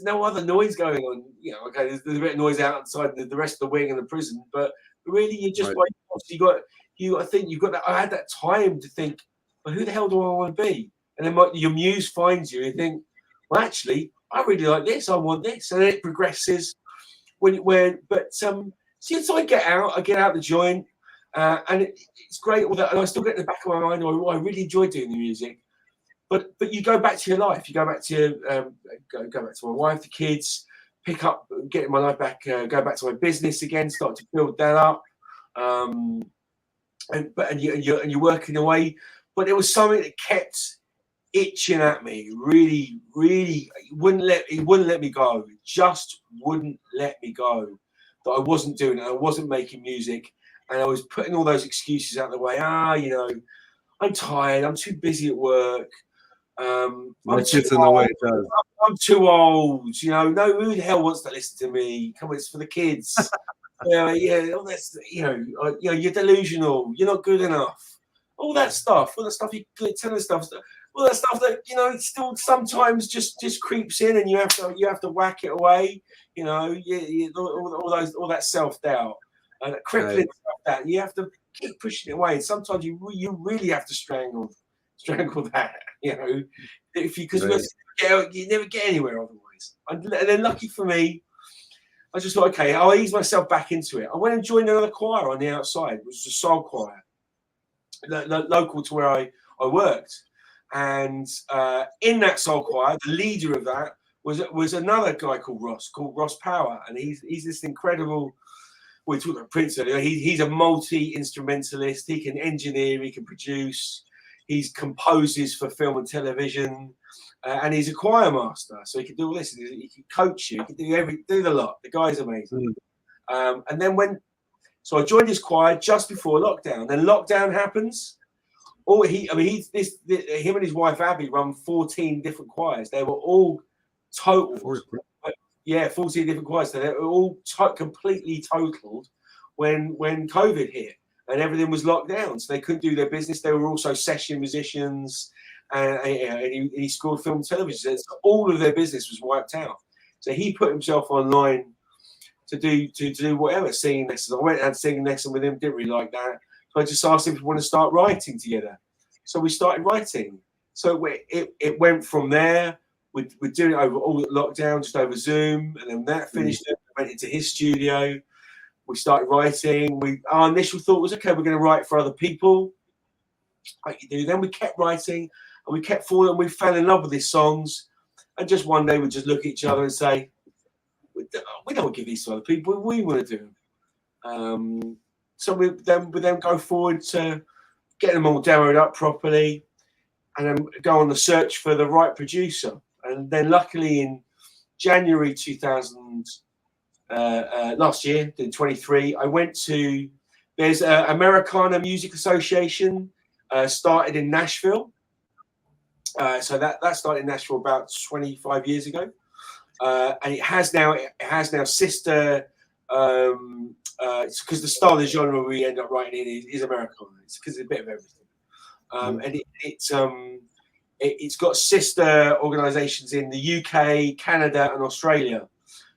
no other noise going on. Okay, there's a bit of noise outside the rest of the wing and the prison, but really you just right. You got to think you've got that. I had that time to think, well, who the hell do I want to be? And then your muse finds you and you think, well, actually, I really like this. I want this, and then it progresses. So I get out the joint. And it's great, all that, and I still get in the back of my mind, I really enjoy doing the music. But you go back to your life, you go back to go back to my wife, the kids, pick up, getting my life back, go back to my business again, start to build that up, and you're working away. But it was something that kept itching at me, really, really. It wouldn't let me go. It just wouldn't let me go. That I wasn't doing it. I wasn't making music. And I was putting all those excuses out of the way. I'm tired. I'm too busy at work. I'm too old. No, who the hell wants to listen to me? Come on, it's for the kids. All that's you're delusional. You're not good enough. All that stuff. All that stuff. All that stuff that it still sometimes just creeps in, and you have to whack it away. All that self-doubt. And crippling stuff that you have to keep pushing it away. And sometimes you really have to strangle that, because you never get anywhere otherwise. And then lucky for me, I just thought, okay, I'll ease myself back into it. I went and joined another choir on the outside, which was a soul choir, local to where I worked. And in that soul choir, the leader of that was another guy called Ross Power, and he's this incredible. We talked about Prince earlier. He's a multi-instrumentalist. He can engineer. He can produce. He composes for film and television, and he's a choir master. So he can do all this. He can coach you. He can do the lot. The guy's amazing. And then so I joined his choir just before lockdown. Then lockdown happens. Him and his wife Abby run 14 different choirs. They were all total. 14 different choirs. So they were all completely totaled when COVID hit and everything was locked down. So they couldn't do their business. They were also session musicians, and he scored film and television. So all of their business was wiped out. So he put himself online to do whatever, singing lessons. I went and had singing lesson with him. Didn't really like that. So I just asked him if we want to start writing together. So we started writing. So it went from there. We're doing it over all lockdown, just over Zoom, and then that finished. Went into his studio. We started writing. Our initial thought was, okay, we're going to write for other people, like you do. Then we kept writing, and we kept falling. We fell in love with these songs, and just one day we just look at each other and say, we don't want to give these to other people. We want to do them. So we then go forward to get them all demoed up properly, and then go on the search for the right producer. And then luckily in January 2000, last year, in 23, I went to, there's Americana Music Association, started in Nashville. So that started in Nashville about 25 years ago. and it has now sister. It's because the style of the genre we end up writing in is Americana. It's because it's a bit of everything, and it's got sister organisations in the UK, Canada, and Australia.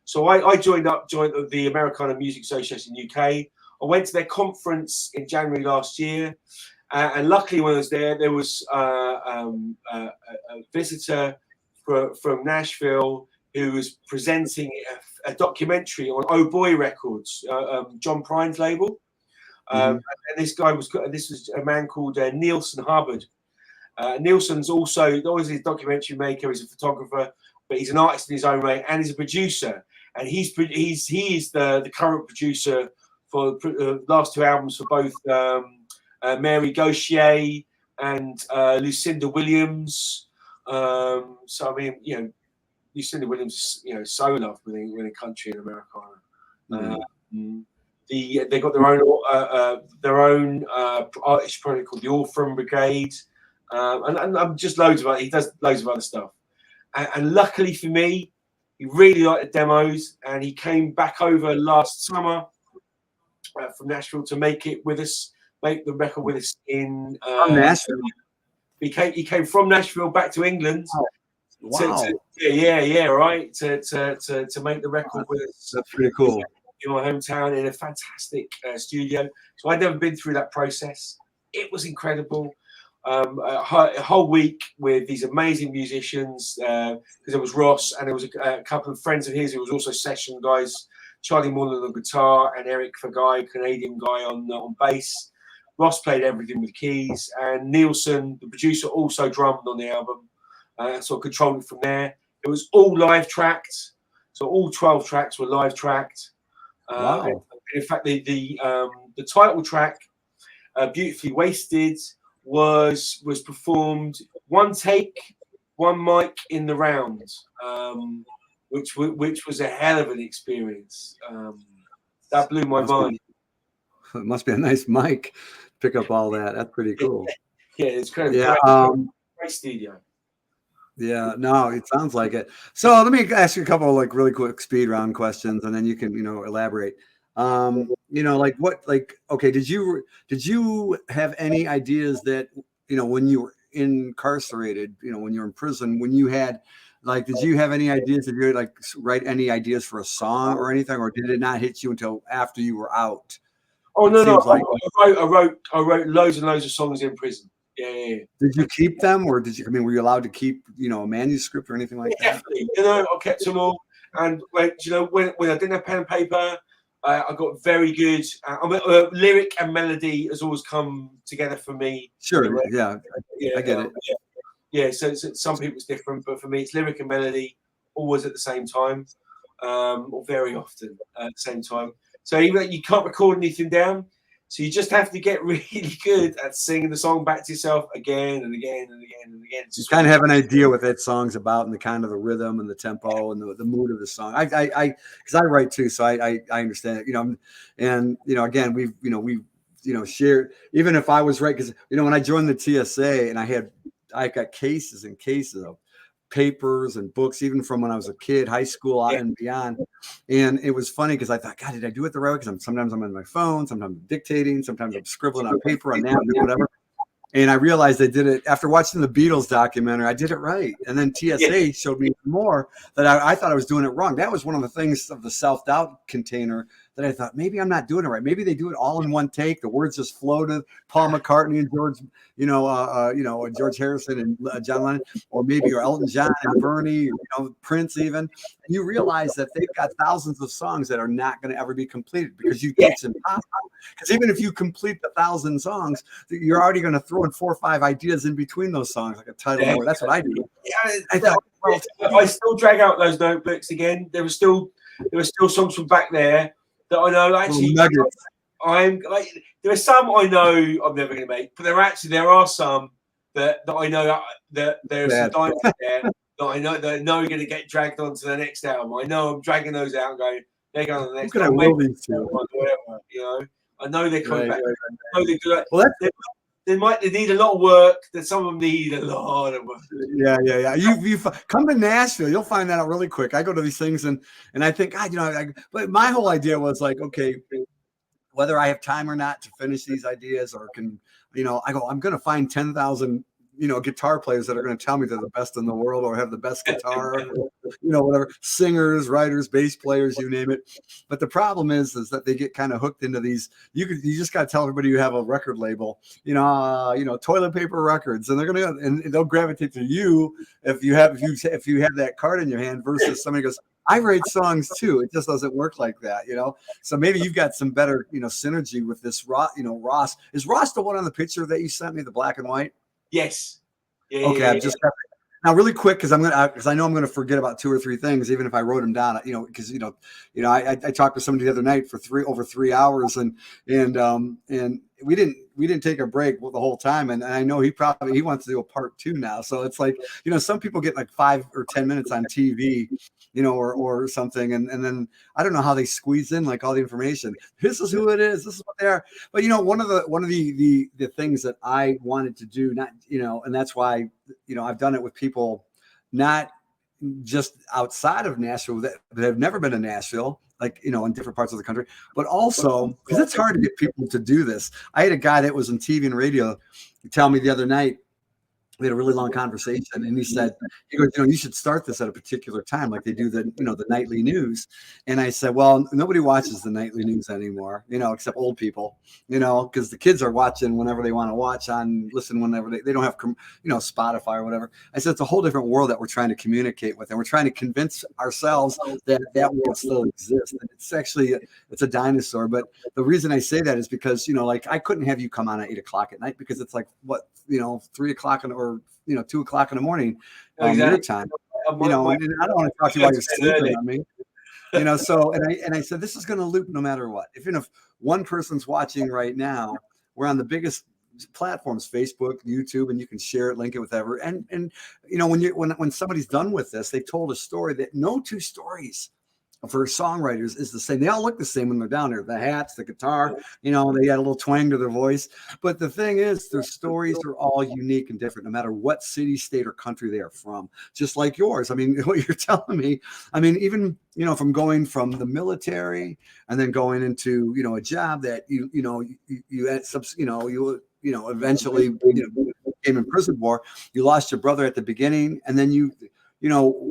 So I joined the Americana Music Association UK. I went to their conference in January last year, and luckily when I was there was a visitor from Nashville who was presenting a documentary on Oh Boy Records, John Prine's label. And this was a man called Nielsen Hubbard. Nielsen's also a documentary maker, he's a photographer, but he's an artist in his own right, and he's a producer. And he is the current producer for the last two albums for both Mary Gauthier and Lucinda Williams. So I mean, you know, Lucinda Williams, you know, so loved within country in Americana. They got their own artist project called the Orphan Brigade, and just he does loads of other stuff. And luckily for me, he really liked the demos, and he came back over last summer from Nashville to make the record with us in
Nashville.
He came from Nashville back to England.
Oh. Wow.
To make the record with us.
That's pretty cool.
In my hometown, in a fantastic studio. So I'd never been through that process. It was incredible. A whole week with these amazing musicians, because there was Ross and there was a couple of friends of his who was also session guys, Charlie Moreland on guitar and Eric Fagai, Canadian guy, on bass. Ross played everything with keys, and Nielsen, the producer, also drummed on the album. So I controlled it from there. It was all live tracked, so all 12 tracks were live tracked.
Wow.
In fact, the title track, "Beautifully Wasted," was performed one take, one mic in the round, which was a hell of an experience. That blew my mind.
It must be a nice mic. Pick up all that. That's pretty cool.
Yeah, it's kind of great studio.
Yeah, no, it sounds like it. So let me ask you a couple of like really quick speed round questions, and then you can, elaborate. Okay, did you have any ideas that, when you were incarcerated, when you're in prison, when you had, like, did you have any ideas that you like write any ideas for a song or anything, or did it not hit you until after you were out?
Oh, no. I wrote loads and loads of songs in prison. Yeah.
Did you keep them, or were you allowed to keep, a manuscript or anything like that?
Definitely. I kept them all. And when I didn't have pen and paper, I got very good. Lyric and melody has always come together for me.
Sure. Yeah. I get it.
Yeah. So some people it's different, but for me, it's lyric and melody always at the same time, or very often at the same time. So even you can't record anything down. So you just have to get really good at singing the song back to yourself again and again and again and again.
You kind of have an idea what that song's about and the kind of the rhythm and the tempo and the mood of the song. Because I write too, so I understand it. And again, we've shared. Even if I was right, because when I joined the TSA and I got cases and cases of papers and books, even from when I was a kid, high school and beyond. And it was funny because I thought, God, did I do it the right way? Because sometimes I'm on my phone, sometimes I'm dictating, sometimes I'm scribbling on paper, on napkin, whatever. And I realized I did it after watching the Beatles documentary. I did it right. And then TSA showed me more that I thought I was doing it wrong. That was one of the things of the self-doubt container that I thought, maybe I'm not doing it right. Maybe they do it all in one take. The words just floated. Paul McCartney and George, George Harrison and John Lennon, or Elton John and Bernie, Prince even. And you realize that they've got thousands of songs that are not going to ever be completed because it's impossible. Because even if you complete the 1,000 songs, you're already going to throw in 4 or 5 ideas in between those songs, like a title. Yeah. That's what I do.
I still drag out those notebooks again. There were still songs from back there that I know actually. There are some I know I'm never going to make, but there are some that I know that there's some diamonds there that I know are going to get dragged onto the next album. I know I'm dragging those out and going, they're going to the next album. Whatever, I know they're coming back. I know they do that.
Well,
they need a lot of work. That some of them need a lot of work.
Yeah. You come to Nashville, you'll find that out really quick. I go to these things and I think, God, but my whole idea was like, okay, whether I have time or not to finish these ideas or can, I go, I'm going to find 10,000, guitar players that are going to tell me they're the best in the world or have the best guitar, whatever, singers, writers, bass players, you name it. But the problem is that they get kind of hooked into these. You just got to tell everybody you have a record label, Toilet Paper Records, and they'll gravitate to you if you have that card in your hand versus somebody goes, I write songs too. It just doesn't work like that, So maybe you've got some better, synergy with this. Ross. Is Ross the one on the picture that you sent me, the black and white?
Yes. Yeah,
okay.
Yeah,
I've just now really quick because I know I'm gonna forget about 2 or 3 things, even if I wrote them down. Because I talked to somebody the other night for over 3 hours, and we didn't take a break the whole time. And I know he wants to do a part 2 now. So it's like, some people get like 5 or 10 minutes on TV, or something. And then I don't know how they squeeze in like all the information. This is who it is. This is what they are. But one of the things that I wanted to do, not, and that's why, I've done it with people, not just outside of Nashville that have never been to Nashville, like, in different parts of the country, but also because it's hard to get people to do this. I had a guy that was on TV and radio tell me the other night, we had a really long conversation, and he goes, you should start this at a particular time, like they do the nightly news. And I said, well, nobody watches the nightly news anymore, except old people, because the kids are watching whenever they want to watch listen whenever they don't have, Spotify or whatever. I said, it's a whole different world that we're trying to communicate with, and we're trying to convince ourselves that world still exists. And it's actually, it's a dinosaur. But the reason I say that is because, like I couldn't have you come on at 8 o'clock at night because it's like, 3 o'clock or 2 o'clock in the morning, your time, and I don't want to talk to you while you're sleeping on me, so, and I said, this is going to loop no matter what. Even if one person's watching right now, we're on the biggest platforms, Facebook, YouTube, and you can share it, link it, whatever. And when somebody's done with this, they've told a story that no 2 stories for songwriters is the same. They all look the same when they're down there. The hats, the guitar, they got a little twang to their voice. But the thing is, their stories are all unique and different, no matter what city, state, or country they are from. Just like yours. I mean, what you're telling me, even, from going from the military and then going into, a job that you eventually, came in prison for. You lost your brother at the beginning, and then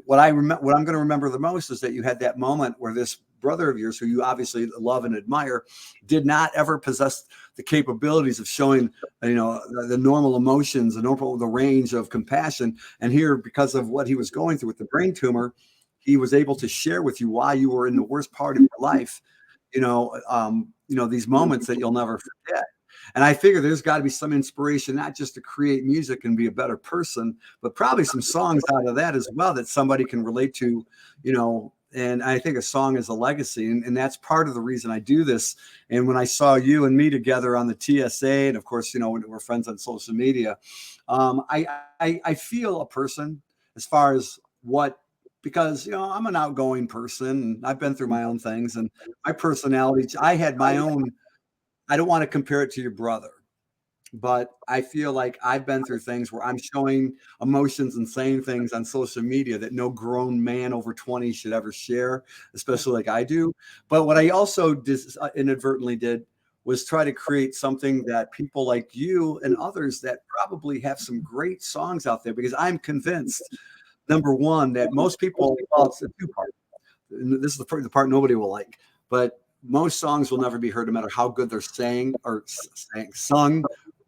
what I'm going to remember the most is that you had that moment where this brother of yours, who you obviously love and admire, did not ever possess the capabilities of showing, the normal emotions, the range of compassion. And here, because of what he was going through with the brain tumor, he was able to share with you why you were in the worst part of your life, these moments that you'll never forget. And I figure there's got to be some inspiration, not just to create music and be a better person, but probably some songs out of that as well that somebody can relate to, and I think a song is a legacy. And that's part of the reason I do this. And when I saw you and me together on the TSA, and of course, we're friends on social media, I feel a person as far as because, I'm an outgoing person and I've been through my own things, and my personality, I had my own. I don't want to compare it to your brother, but I feel like I've been through things where I'm showing emotions and saying things on social media that no grown man over 20 should ever share, especially like I do. But what I also inadvertently did was try to create something that people like you and others that probably have some great songs out there, because I'm convinced, number one, that most people, well, it's a 2-part. And this is the part nobody will like, but most songs will never be heard, no matter how good they're sung,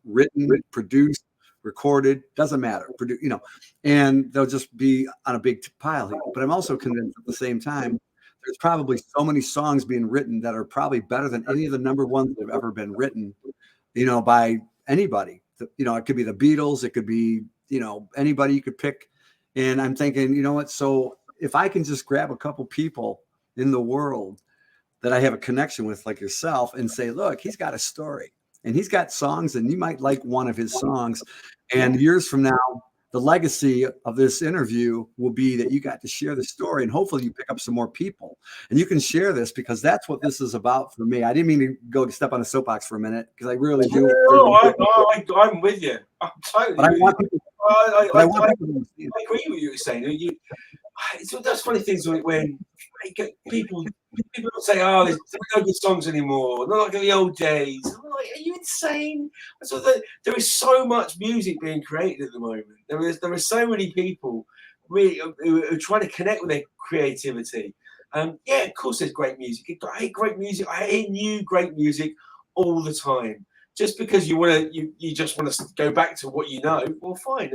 written, produced, recorded, doesn't matter, and they'll just be on a big pile here. But I'm also convinced at the same time, there's probably so many songs being written that are probably better than any of the number ones that have ever been written, by anybody. It could be the Beatles, it could be, anybody you could pick. And I'm thinking, what? So if I can just grab a couple people in the world that I have a connection with, like yourself, and say, look, he's got a story and he's got songs, and you might like one of his songs. And years from now, the legacy of this interview will be that you got to share the story, and hopefully you pick up some more people and you can share this, because that's what this is about for me. I didn't mean to go step on a soapbox for a minute, because I really do.
I'm with you. I'm totally
but I
with
want
you.
people,
I
but I want people to
I
understand.
agree with you. You're saying it's those funny things when people don't say, "Oh, there's no good songs anymore, not like in the old days." I'm like, are you insane? So there is so much music being created at the moment. There are so many people really who are trying to connect with their creativity. Yeah, of course, there's great music. I hate great music. I hate new great music all the time. Just because you just want to go back to what you know, well, fine.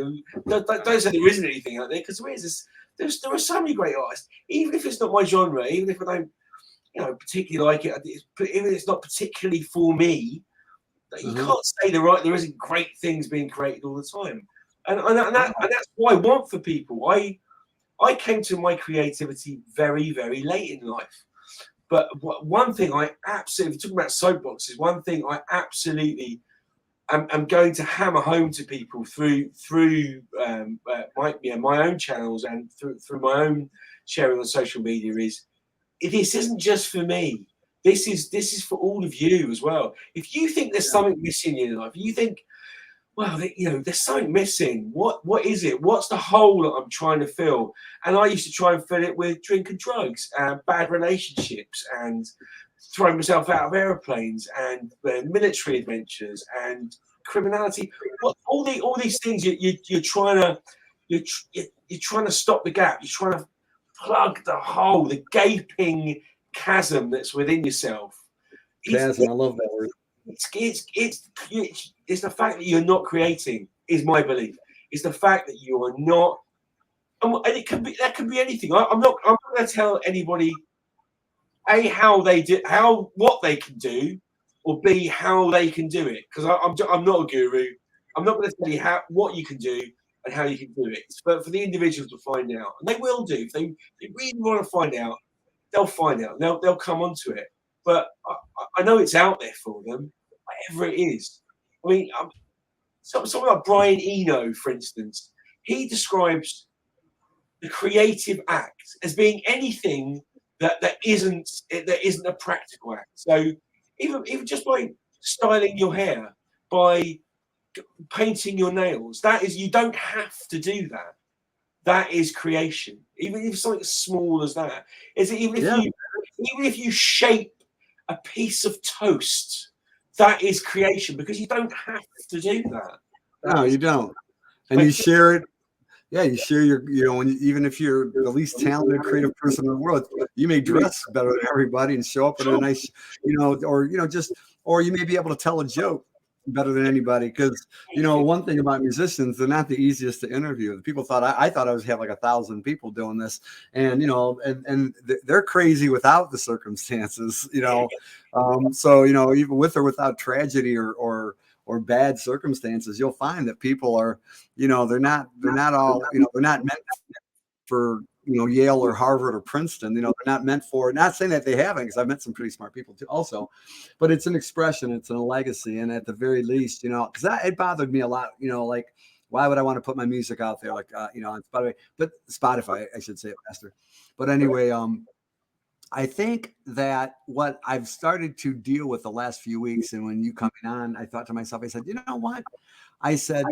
Don't say there isn't anything out there, because there is. There are so many great artists, even if it's not my genre, even if I don't, particularly like it, even if it's not particularly for me. You can't say there isn't great things being created all the time, and that's what I want for people. I came to my creativity very, very late in life. But one thing I absolutely, talking about soapboxes, one thing I absolutely am going to hammer home to people through my own channels and through my own sharing on social media is, this isn't just for me. This is for all of you as well. If you think there's something missing in your life, you think, well, there's something missing. What is it? What's the hole that I'm trying to fill? And I used to try and fill it with drink and drugs, and bad relationships, and throwing myself out of airplanes, and military adventures, and criminality. All these things you're trying to stop the gap. You're trying to plug the hole, the gaping chasm that's within yourself.
Chasm, I love that word.
It's the fact that you're not creating is my belief. It's the fact that you are not, and that could be anything. I'm not going to tell anybody what they can do, or B, how they can do it, because I'm not a guru. I'm not going to tell you what you can do and how you can do it. But for the individual to find out, and they will do. If they really want to find out, they'll find out. They'll come onto it. But I know it's out there for them, whatever it is. I mean, someone like Brian Eno, for instance, he describes the creative act as being anything that isn't a practical act. So even just by styling your hair, by painting your nails, that is, you don't have to do that. That is creation. Even if something as small as that is, even if you shape a piece of toast, that is creation, because you don't have to do that.
No, you don't. And you share it. Yeah, you share even if you're the least talented creative person in the world, you may dress better than everybody and show up in a nice, or you may be able to tell a joke better than anybody, because one thing about musicians, they're not the easiest to interview. People thought I thought I was have like 1,000 people doing this, and and they're crazy without the circumstances, so even with or without tragedy or bad circumstances, you'll find that people are, they're not all, they're not meant for Yale or Harvard or Princeton. They're not meant for, not saying that they haven't, because I've met some pretty smart people too also, but it's an expression, it's a legacy. And at the very least, because it bothered me a lot, like, why would I want to put my music out there, like, on Spotify, I should say it faster. But anyway, I think that what I've started to deal with the last few weeks, and when you coming on, I thought to myself, I said, you know what? I said,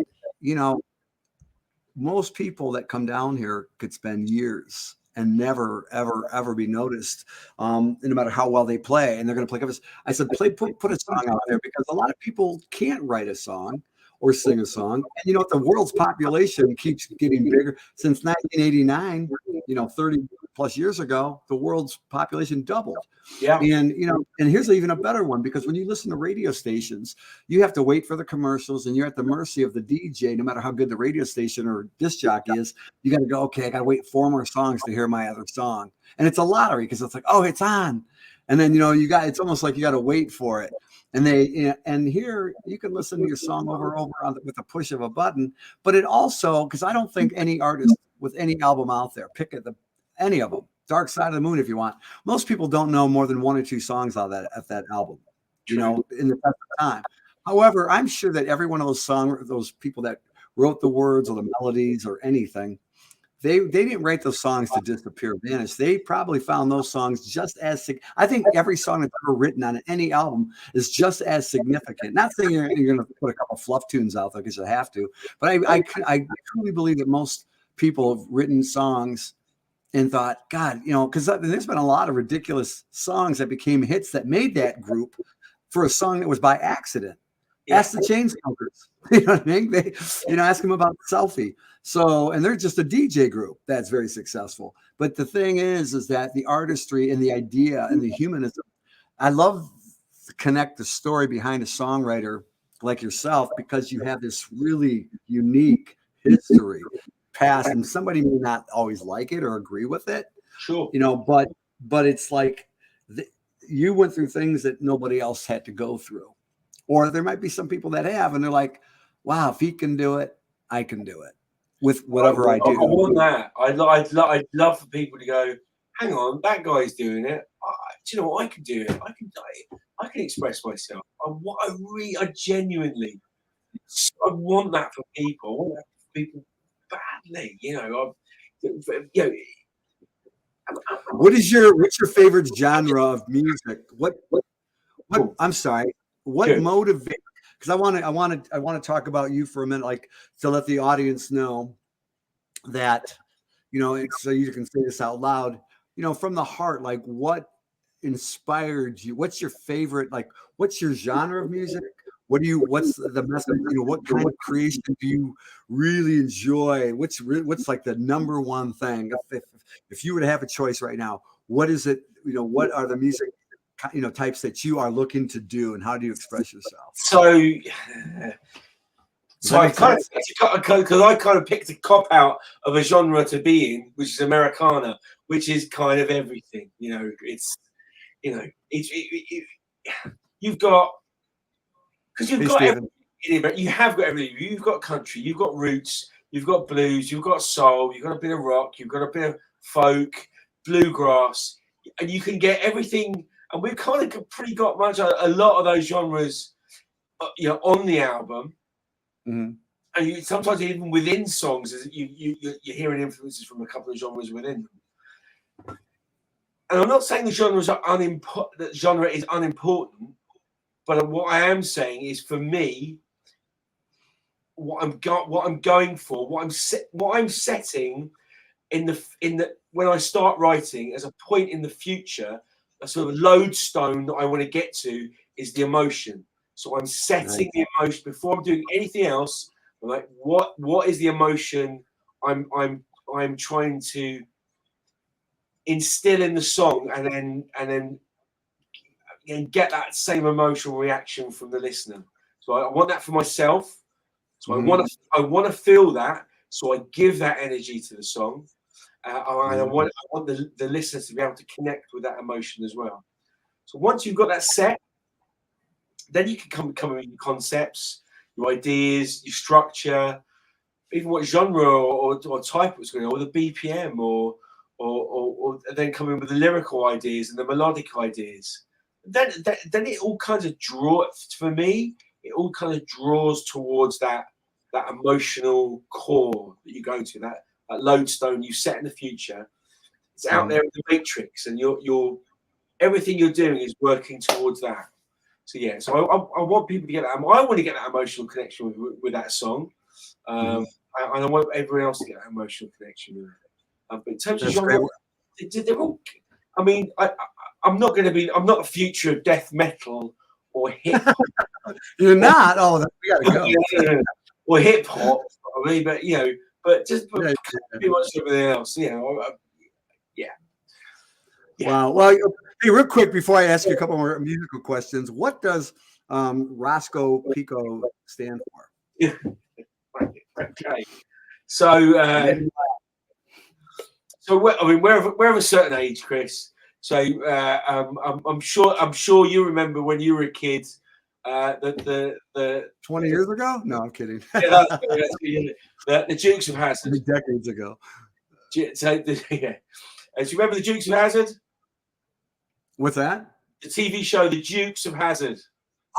most people that come down here could spend years and never, ever, ever be noticed, no matter how well they play. And they're going to play covers. I said, put a song out there, because a lot of people can't write a song or sing a song. And the world's population keeps getting bigger. Since 1989, 30 plus years ago, the world's population doubled.
Yeah.
And and here's even a better one, because when you listen to radio stations, you have to wait for the commercials, and you're at the mercy of the DJ. No matter how good the radio station or disc jockey is, you got to go, okay, I got to wait 4 more songs to hear my other song. And it's a lottery, because it's like, oh, it's on. And then it's almost like you got to wait for it. And here you can listen to your song over and over with a push of a button. But it also, because I don't think any artist with any album out there, pick any of them, Dark Side of the Moon if you want, most people don't know more than 1 or 2 songs on that album, in the test of time. However, I'm sure that every one of those people that wrote the words or the melodies or anything, they didn't write those songs to disappear or vanish. They probably found those songs just as I think every song that's ever written on any album is just as significant. Not saying you're going to put a couple fluff tunes out there because you have to, but I truly believe that most people have written songs and thought, God, because there's been a lot of ridiculous songs that became hits that made that group for a song that was by accident. Ask the Chainsmokers. You know what I mean? They, ask them about Selfie. So, and they're just a DJ group that's very successful. But the thing is that the artistry and the idea and the humanism, I love to connect the story behind a songwriter like yourself, because you have this really unique history past, and somebody may not always like it or agree with it.
Sure.
But it's like you went through things that nobody else had to go through. Or there might be some people that have, and they're like, wow, if he can do it, I can do it with whatever I do.
I want that. I'd love for people to go, hang on, that guy's doing it. Do you know what? I can do it. I can express myself. I genuinely, I want that for people. I want that for people badly.
What's your favorite genre of music? What I'm sorry. What motivates? Because I want to talk about you for a minute, like to let the audience know that, so you can say this out loud, from the heart, like what inspired you? What's your favorite? Like, what's your genre of music? What's the message? What kind of creation do you really enjoy? What's like the number one thing? If you were to have a choice right now, what is it? What are the music types that you are looking to do, and how do you express yourself?
So I kind of picked a cop out of a genre to be in, which is Americana, which is kind of everything. You've got, because you've got everything, but you have got everything. You've got country, you've got roots, you've got blues, you've got soul, you've got a bit of rock, you've got a bit of folk, bluegrass, and you can get everything. And we've kind of got a lot of those genres, on the album.
Mm-hmm.
And sometimes even within songs, you're hearing influences from a couple of genres within them. And I'm not saying the genres are that genre is unimportant, but what I am saying is, for me, what I'm going for, what I'm setting in the when I start writing as a point in the future. A sort of lodestone that I want to get to is the emotion. So I'm setting the emotion before I'm doing anything else. I'm like, what is the emotion I'm trying to instill in the song, and then get that same emotional reaction from the listener. So I want that for myself. So I want to feel that. So I give that energy to the song. And I want the listeners to be able to connect with that emotion as well. So once you've got that set, then you can come with your concepts, your ideas, your structure, even what genre or type it's going to, or the BPM, or then come in with the lyrical ideas and the melodic ideas. Then it all kind of for me, it all kind of draws towards that emotional core that you go to, that lodestone you set in the future. It's out there in the matrix, and you're everything you're doing is working towards that. So I want people to get that. I want to get that emotional connection with that song, and I want everyone else to get that emotional connection with it. But in terms of genre, they're all. I mean, I'm not a future of death metal or hip hop.
You're not. Oh, we gotta go.
Or hip hop, probably, but pretty much everything else.
Wow. Well, hey, real quick before I ask you a couple more musical questions, what does Roscoe P. stand for?
Okay. So we're of a certain age, Chris. So I'm sure you remember when you were a kid. The
20 years ago? No, I'm kidding.
The Dukes of Hazzard.
Decades ago.
So, do you remember the Dukes of Hazzard?
What's that?
The TV show, The Dukes of Hazzard.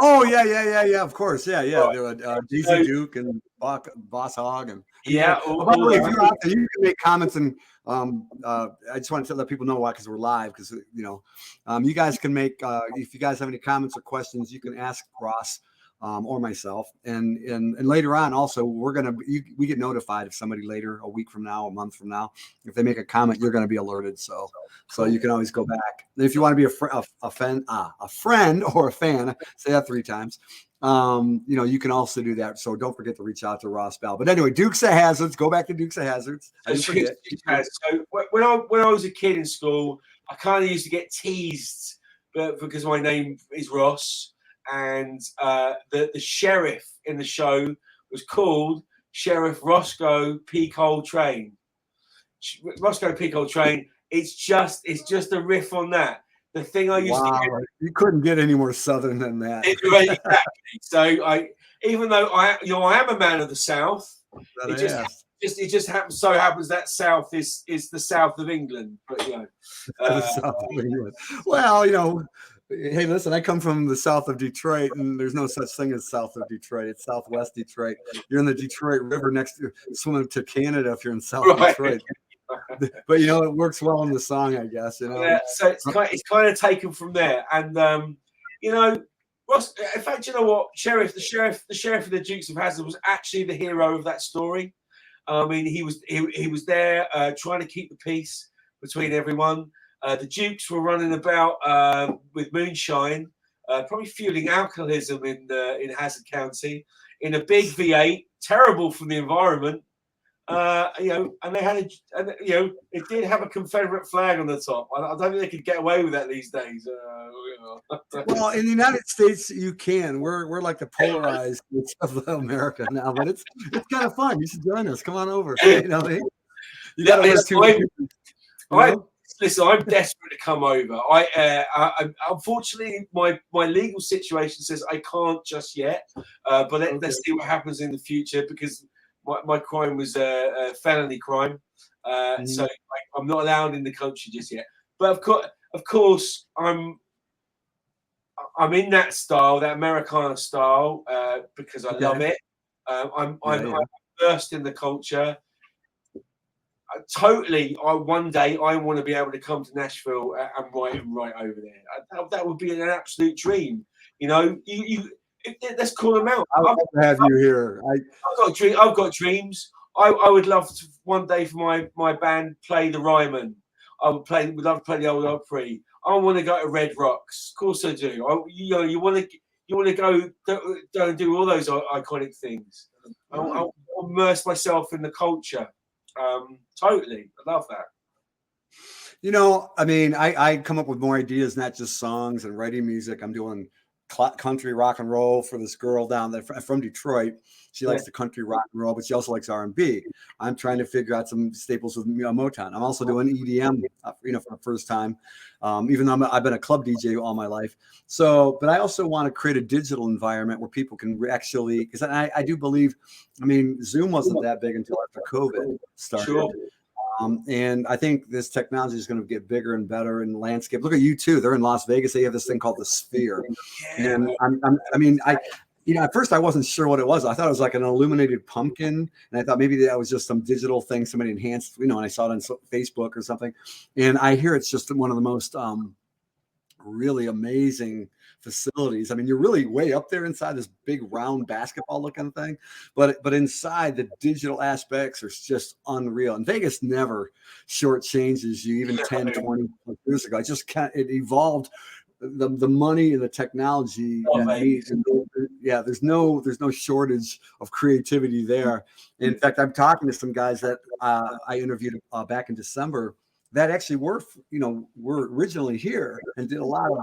Oh yeah. Of course, yeah. Right. There were Daisy Duke and Boss Hog, and
Yeah.
oh, by the way, if you're out there, you can make comments, and I just wanted to let people know why, because we're live. Because you guys can make if you guys have any comments or questions, you can ask Ross or myself, and later on also we get notified if somebody later, a week from now, a month from now, if they make a comment, you're going to be alerted. So you can always go back. And if you want to be a friend or a fan, say that 3 times. You can also do that. So don't forget to reach out to Ross Bell. But anyway, Dukes of Hazzards. Go back to Dukes of Hazzards.
So when I was a kid in school, I kind of used to get teased, but because my name is Ross, and the sheriff in the show was called Sheriff Roscoe P. Coltrane. Roscoe P. Coltrane. It's just a riff on that. The thing I used to get,
you couldn't get any more southern than that.
Exactly. So even though I am a man of the South, it just happens that South is the South of England. But
South of England. Well, hey, listen, I come from the south of Detroit, and there's no such thing as south of Detroit. It's southwest Detroit. You're in the Detroit River swimming to Canada if you're in South Detroit. But it works well in the song, I guess.
Yeah, so it's kind of taken from there, and Ross. In fact, you know what, the sheriff of the Dukes of Hazzard was actually the hero of that story. I mean, he was there trying to keep the peace between everyone. The Dukes were running about with moonshine, probably fueling alcoholism in Hazzard County, in a big V8, terrible for the environment. And they had it did have a Confederate flag on the top. I don't think they could get away with that these days.
Well, in the United States, you can. We're like the polarized of America now, but it's kind of fun. You should join us. Come on over. You got to
Listen, I'm desperate to come over. I unfortunately, my legal situation says I can't just yet. But let's see what happens in the future, because my crime was a felony crime, so I'm not allowed in the country just yet. But of course, I'm in that style, that Americana style, because I love it. I'm versed in the culture. One day I want to be able to come to Nashville and write over there. That would be an absolute dream. Let's call them out.
I would love to have you here.
I've got dreams. I would love to one day for my band play the Ryman. Would love to play the Old Opry. I want to go to Red Rocks. Of course I do. You want to go and do all those iconic things. I'll immerse myself in the culture. Totally. I love that.
I mean, I come up with more ideas, not just songs and writing music. I'm doing country rock and roll for this girl down there from Detroit. She likes the country rock and roll, but she also likes R&B. I'm trying to figure out some staples with Motown. I'm also doing EDM, for the first time, even though I've been a club DJ all my life. But I also want to create a digital environment where people can actually, because I do believe, Zoom wasn't that big until after COVID started.
Sure.
And I think this technology is going to get bigger and better in the landscape. Look at U2. They're in Las Vegas. They have this thing called the Sphere. And at first I wasn't sure what it was. I thought it was like an illuminated pumpkin. And I thought maybe that was just some digital thing somebody enhanced, and I saw it on Facebook or something. And I hear it's just one of the most really amazing facilities. You're really way up there inside this big round basketball looking thing, but inside the digital aspects are just unreal. And Vegas never shortchanges you, even 10, 20 years ago. It evolved. The money and the technology. There's no shortage of creativity there. In fact, I'm talking to some guys that I interviewed back in December that actually were originally here and did a lot of,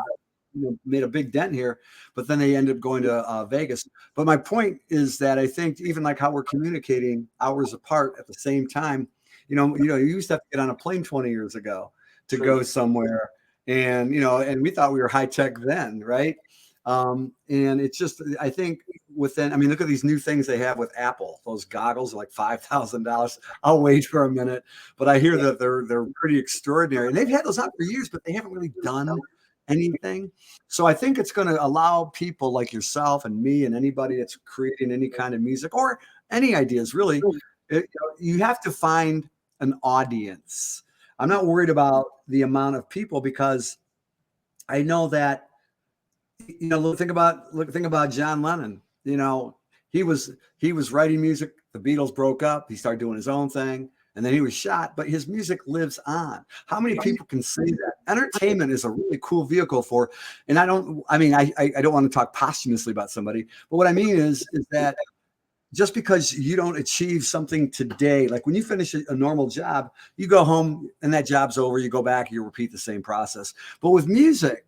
made a big dent here, but then they ended up going to Vegas. But my point is that I think even like how we're communicating hours apart at the same time, you used to have to get on a plane 20 years ago to go somewhere. And, and we thought we were high tech then. Right. And it's just, I think look at these new things they have with Apple. Those goggles are like $5,000. I'll wait for a minute, but I hear that they're pretty extraordinary, and they've had those out for years, but they haven't really done anything. So I think it's going to allow people like yourself and me and anybody that's creating any kind of music, or any ideas really, you have to find an audience. I'm not worried about the amount of people because I know that, think about John Lennon. He was writing music. The Beatles broke up. He started doing his own thing, and then he was shot. But his music lives on. How many people can say that? Entertainment is a really cool vehicle for. And I don't want to talk posthumously about somebody, but what I mean is that just because you don't achieve something today, like when you finish a normal job, you go home and that job's over. You go back, you repeat the same process. But with music,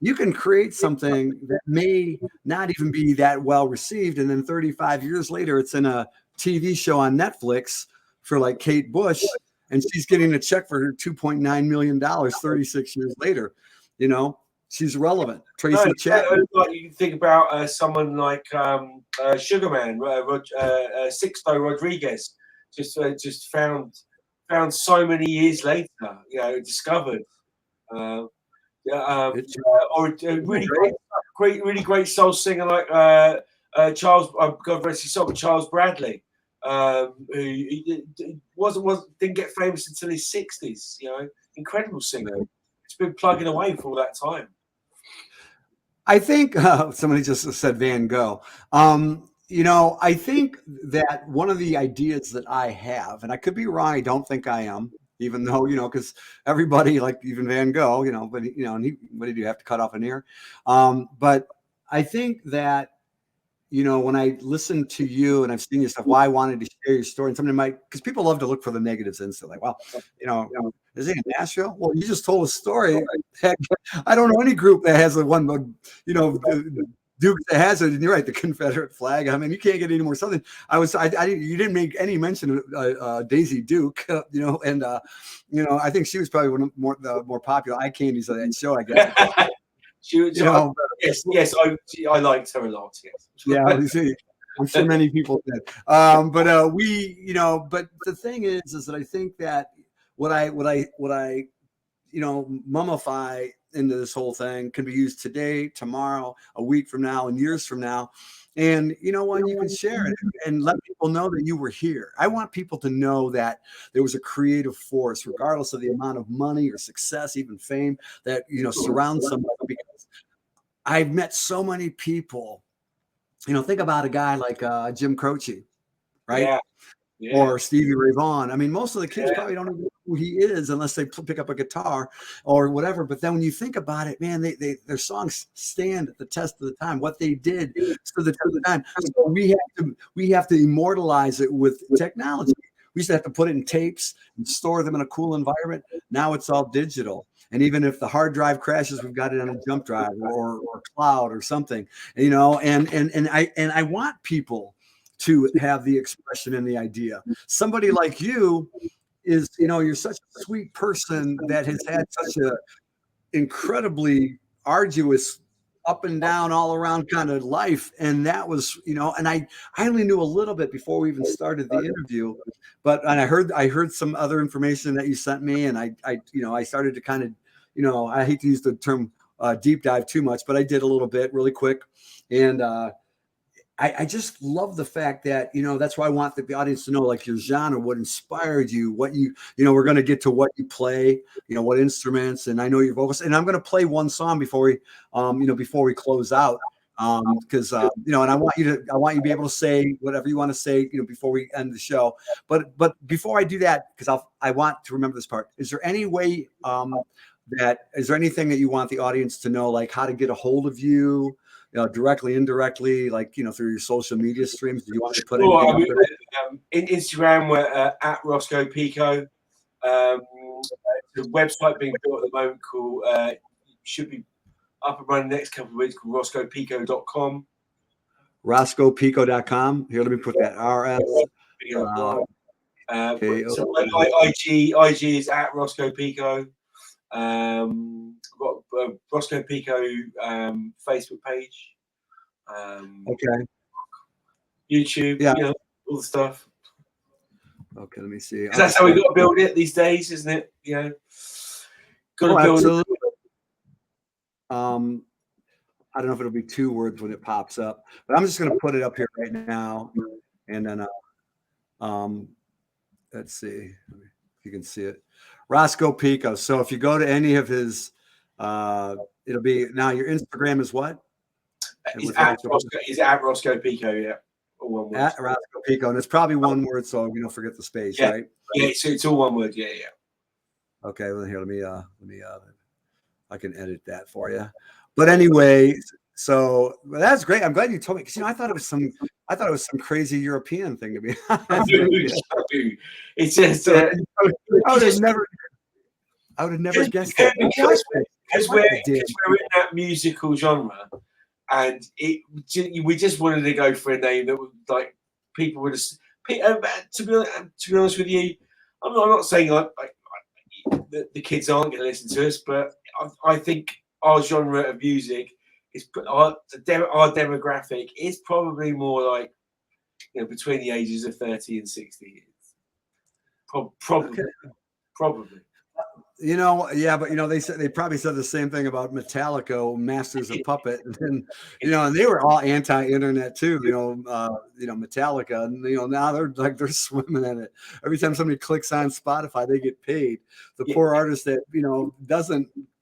you can create something that may not even be that well received. And then 35 years later, it's in a TV show on Netflix for like Kate Bush, and she's getting a check for her $2.9 million 36 years later. She's relevant. Tracy Chapman.
Like you think about someone like Sugarman, Sixto Rodriguez, just found so many years later, discovered. Or a really great soul singer like Charles. God rest his soul, Charles Bradley, who didn't get famous until his 60s. Incredible singer. It's been plugging away for all that time.
I think somebody just said Van Gogh. I think that one of the ideas that I have, and I could be wrong, I don't think I am, even though, because everybody, like even Van Gogh, but, and what did you have to cut off an ear? But I think that, when I listen to you and I've seen your stuff, why I wanted to share your story, and somebody because people love to look for the negatives instantly. Like, well, is he in Nashville? Well, you just told a story. I don't know any group that has Duke that has it. And you're right, the Confederate flag. I mean, you can't get any more something. You didn't make any mention of Daisy Duke, and I think she was probably one of the more popular eye candies of that show, I guess.
She was, yes, I liked her a lot. Yes.
Yeah, I'm sure many people did. But the thing is that I think that what I mummify into this whole thing can be used today, tomorrow, a week from now, and years from now. And you can share it and let people know that you were here. I want people to know that there was a creative force, regardless of the amount of money or success, even fame, that surrounds somebody. Because I've met so many people. Think about a guy like Jim Croce, right? Yeah. Or Stevie Ray Vaughan. I mean, most of the kids probably don't even know who he is unless they pick up a guitar or whatever. But then when you think about it, man, their songs stand the test of the time. What they did stood the test of the time. So we have to immortalize it with technology. We used to have to put it in tapes and store them in a cool environment. Now it's all digital. And even if the hard drive crashes, we've got it on a jump drive or cloud or something, and I want people to have the expression and the idea. Somebody like you is, you're such a sweet person that has had such a incredibly arduous up and down all around kind of life. And that was, and I only knew a little bit before we even started the interview, and I heard some other information that you sent me, and I started to kind of, I hate to use the term deep dive too much, but I did a little bit really quick. And I just love the fact that, that's why I want the audience to know, like, your genre, what inspired you, what we're going to get to what you play, what instruments, and I know your vocals. And I'm going to play one song before we close out. Because and I want you to be able to say whatever you want to say, before we end the show. But before I do that, because I want to remember this part. Is there any way is there anything that you want the audience to know, like how to get a hold of you? Directly, indirectly, like, through your social media streams? Do you want to put
in Instagram, we're at Roscoe Pico. The website being built at the moment called should be up and running the next couple of weeks, called roscoepico.com.
Roscoepico.com. Here, let me put that RS.
So IG is at Roscoe Pico. I've got Roscoe Pico Facebook page.
Okay.
YouTube, all the stuff.
Okay, let me see.
That's how we got to build it these days, isn't it? Got to build
absolutely. It. I don't know if it'll be 2 words when it pops up, but I'm just going to put it up here right now, and then Um, let's see if you can see it. Roscoe Pico. So if you go to any of his, it'll be now your Instagram is what?
Is at Roscoe Pico, yeah. All one word.
At Roscoe Pico, and it's probably one word, so we don't forget the space,
yeah.
right?
Yeah, it's all one word. Yeah.
Okay, well, here, let me I can edit that for you. But anyway, so that's great. I'm glad you told me, because I thought it was some crazy European thing to be honest.
It's just
I would have never guessed that.
Because we're in that musical genre, and we just wanted to go for a name that would, like, people would just. To be honest with you, I'm not saying the kids aren't going to listen to us, but I think our genre of music is our demographic is probably more like, between the ages of 30 and 60 years. Probably.
Yeah, but they probably said the same thing about Metallica, Masters of Puppet, and and they were all anti-internet too. Metallica, and now they're swimming in it. Every time somebody clicks on Spotify, they get paid. The poor artist that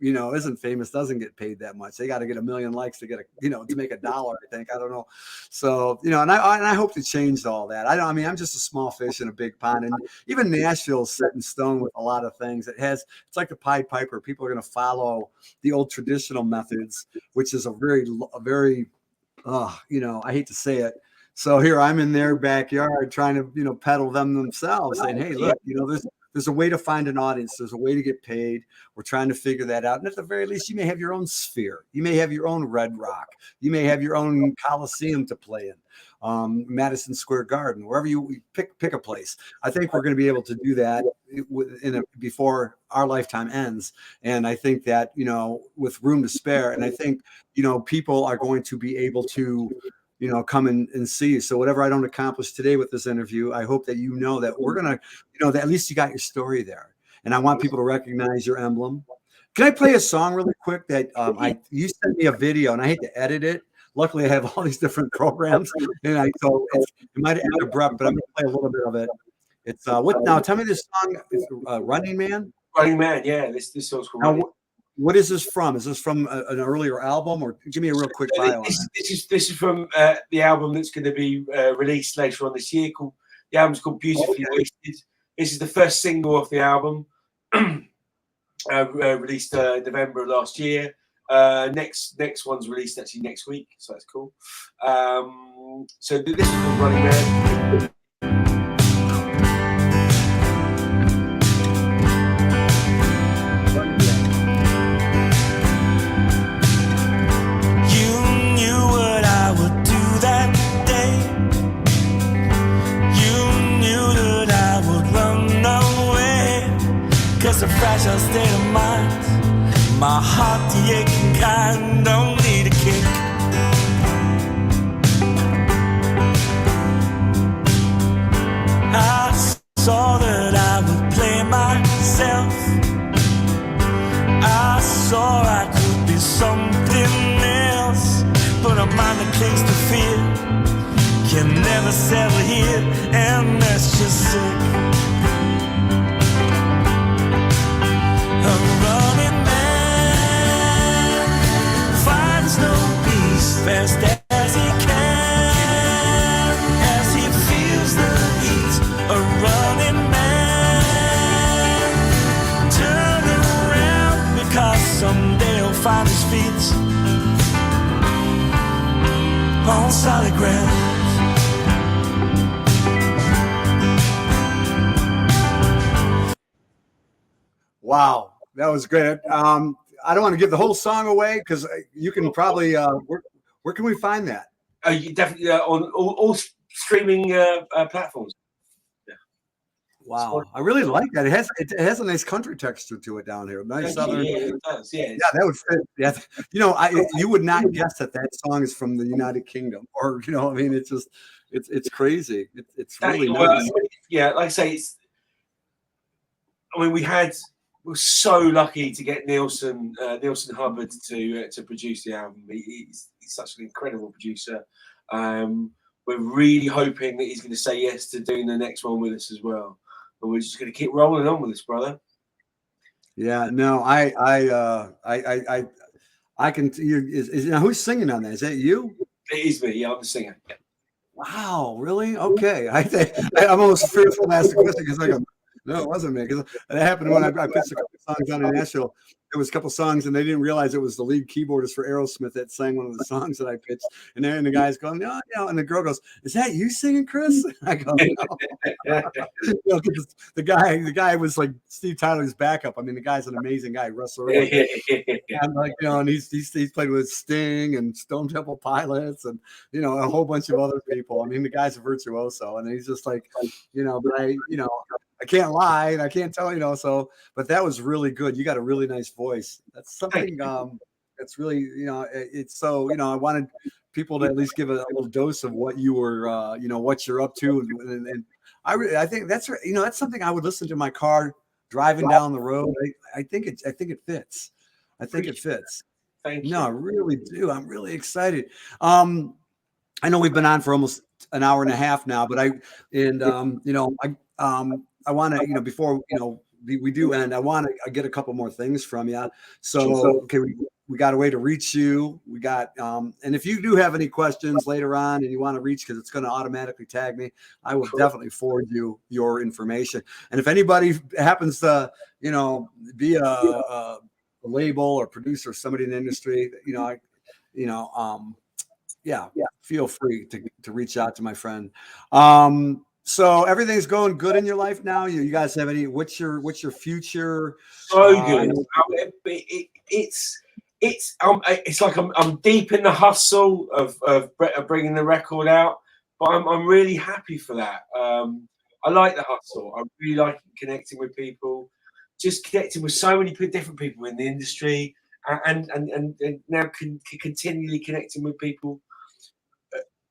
isn't famous doesn't get paid that much. They got to get 1 million likes to get to make $1. I think, I don't know. So and I hope to change all that. I'm just a small fish in a big pond, and even Nashville's set in stone with a lot of things. It's like the Pied Piper. People are going to follow the old traditional methods, which is a very, I hate to say it. So here I'm in their backyard trying to, peddle them themselves, saying, hey, look, there's a way to find an audience. There's a way to get paid. We're trying to figure that out. And at the very least, you may have your own Sphere. You may have your own Red Rock. You may have your own Coliseum to play in. Madison Square Garden, wherever you pick a place. I think we're going to be able to do that before our lifetime ends. And I think that, with room to spare, and I think, people are going to be able to, come and see. So whatever I don't accomplish today with this interview, I hope that that we're going to, that at least you got your story there. And I want people to recognize your emblem. Can I play a song really quick that you sent me a video, and I hate to edit it. Luckily, I have all these different programs, and it might have been abrupt, but I'm going to play a little bit of it. It's what now? Tell me this song. Is Running Man.
Running Man, yeah. This song's called. Now,
what is this from? Is this from an earlier album, or give me a real quick bio on that?
This is from the album that's going to be released later on this year. The album's called Beautifully Wasted. This is the first single off the album, released November of last year. Next one's released actually next week, so that's cool. So this is called Running Man.
You knew what I would do that day. You knew that I would run away, 'cause a fragile state of mind, my heart, the aching kind, don't need a kick. I saw that I would play myself. I saw I could be something else, but a mind that clings to fear can never settle here, and that's just sick. A running man finds no peace, fast as he can, as he feels the heat. A running man, turn around, because someday he'll find his feet on solid ground.
Wow, that was great. I don't want to give the whole song away, because you can probably where can we find that?
You definitely on all streaming platforms. Yeah.
Wow, I really like that. It has a nice country texture to it down here. Nice southern.
Yeah, it does. Yeah,
that would fit. Yeah, you would not guess that song is from the United Kingdom, or it's just it's crazy. It's really nice.
Yeah, like I say, we're so lucky to get Nielsen Hubbard to produce the album. He's such an incredible producer. we're really hoping that he's going to say yes to doing the next one with us as well. And we're just going to keep rolling on with this, brother.
Yeah, no, I can. Now who's singing on that? Is that you?
It is me. Yeah, I'm the singer. Yeah.
Wow, really? Okay. I'm almost fearful to ask the question because I go, no, it wasn't me. Because that happened when I pitched a couple songs down in Nashville. There was a couple songs, and they didn't realize it was the lead keyboardist for Aerosmith that sang one of the songs that I pitched. And then the guy's going, no, and the girl goes, "Is that you singing, Chris?" And I go, "No." The guy was like Steve Tyler's backup. I mean, the guy's an amazing guy, Russell. And like, and he's played with Sting and Stone Temple Pilots and a whole bunch of other people. I mean, the guy's a virtuoso, and he's just like, but I can't lie and I can't tell, so, but that was really good. You got a really nice voice. That's something, that's really, it's so, I wanted people to at least give a little dose of what you were, what you're up to. And I think that's, that's something I would listen to in my car driving down the road. I think it fits. I think it fits.
Thank you.
No, I really do. I'm really excited. I know we've been on for almost an hour and a half now, but I want to, before, we do end, I want to get a couple more things from you. So, okay, we got a way to reach you. We got, and if you do have any questions later on and you want to reach, because it's going to automatically tag me, I will definitely forward you your information. And if anybody happens to, be a label or producer, somebody in the industry, feel free to reach out to my friend. So everything's going good in your life now. You guys have any? What's your future?
So good. It's like I'm deep in the hustle of bringing the record out, but I'm really happy for that. I like the hustle. I really like connecting with people, just connecting with so many different people in the industry, and now continually connecting with people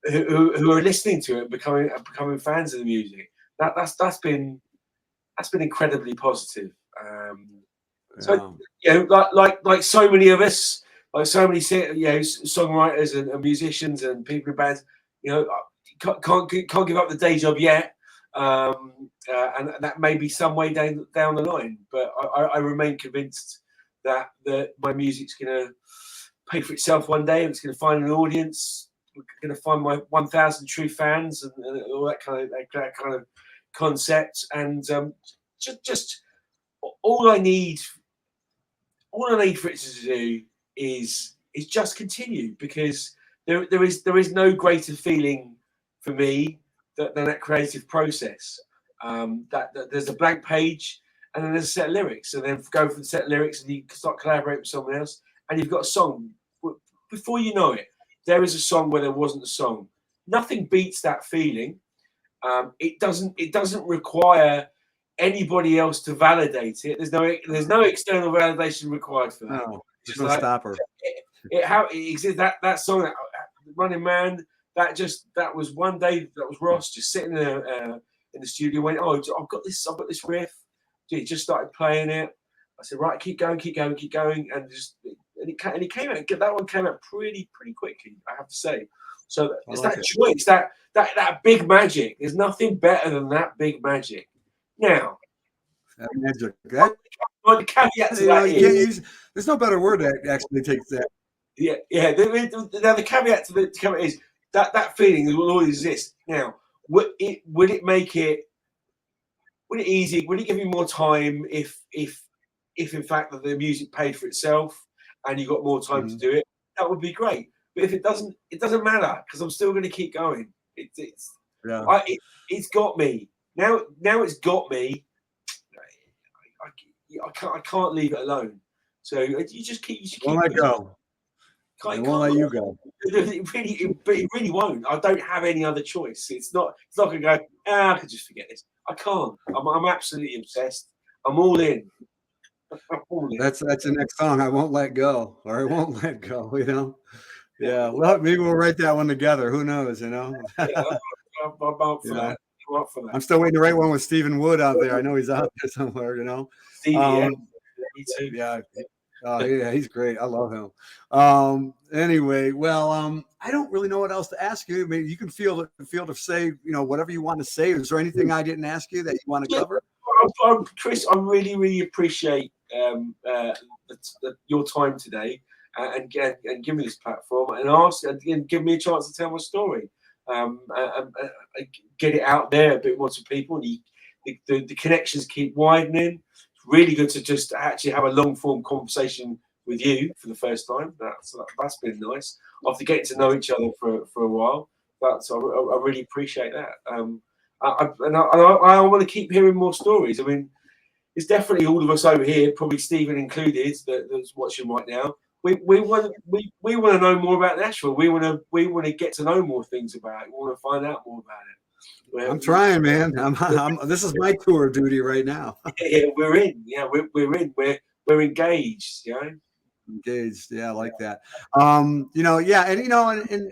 who are listening to it, becoming fans of the music. That's been incredibly positive. So like so many of us, like so many songwriters and musicians and people in bands, can't give up the day job yet, and that may be some way down the line. But I remain convinced that my music's going to pay for itself one day, and it's going to find an audience. We're going to find my 1,000 true fans and all that kind of concept. And just all I need for it to do is just continue, because there is no greater feeling for me than that creative process. That there's a blank page and then there's a set of lyrics, and then go for the set of lyrics and you start collaborating with someone else, and you've got a song. Before you know it, there is a song where there wasn't a song. Nothing beats that feeling. It doesn't require anybody else to validate it. There's no external validation required for that.
No, there's no stopper.
It exists. That song, that Running Man, that was one day. That was Ross just sitting there in the studio. Went, oh, I've got this riff. He just started playing it. I said, right, keep going, and it came out. That one came out pretty quickly, I have to say. So it's that choice, that big magic. There's nothing better than that big magic. Now,
that magic.
The caveat to that is,
there's no better word that actually takes that.
Yeah. Now the caveat to the caveat is that feeling will always exist. Now, would it make it? Would it easy? Would it give you more time if in fact that the music paid for itself and you got more time to do it? That would be great. But if it doesn't matter, because I'm still going to keep going. It's got me now. It's got me. I can't leave it alone. So you just keep.
Won't let go. I won't let you go.
It really won't. I don't have any other choice. It's not going to go. I could just forget this. I can't. I'm absolutely obsessed. I'm all in.
That's the next song. I won't let go, or I won't let go. Yeah. Well, maybe we'll write that one together. Who knows?
I'm up for that.
I'm still waiting to write one with Stephen Wood out there. I know he's out there somewhere.
Stevie, me too.
Yeah. Oh yeah, he's great. I love him. Anyway, well, I don't really know what else to ask you. I mean, you can feel to say, whatever you want to say. Is there anything I didn't ask you that you want to
Yeah,
cover?
Chris, I really appreciate your time today and give me this platform and give me a chance to tell my story. Get it out there a bit more to people. The connections keep widening. It's really good to just actually have a long form conversation with you for the first time. That's been nice. After getting to know each other for a while, I really appreciate that. I want to keep hearing more stories. I mean, it's definitely all of us over here, probably Stephen included, that's watching right now. We want to know more about Nashville. We want to get to know more things about it. We want to find out more about it.
I'm trying, man. This is my tour duty right now.
Yeah, we're in. Yeah, we're in. We're engaged.
Engaged. Yeah, I like that. Yeah, and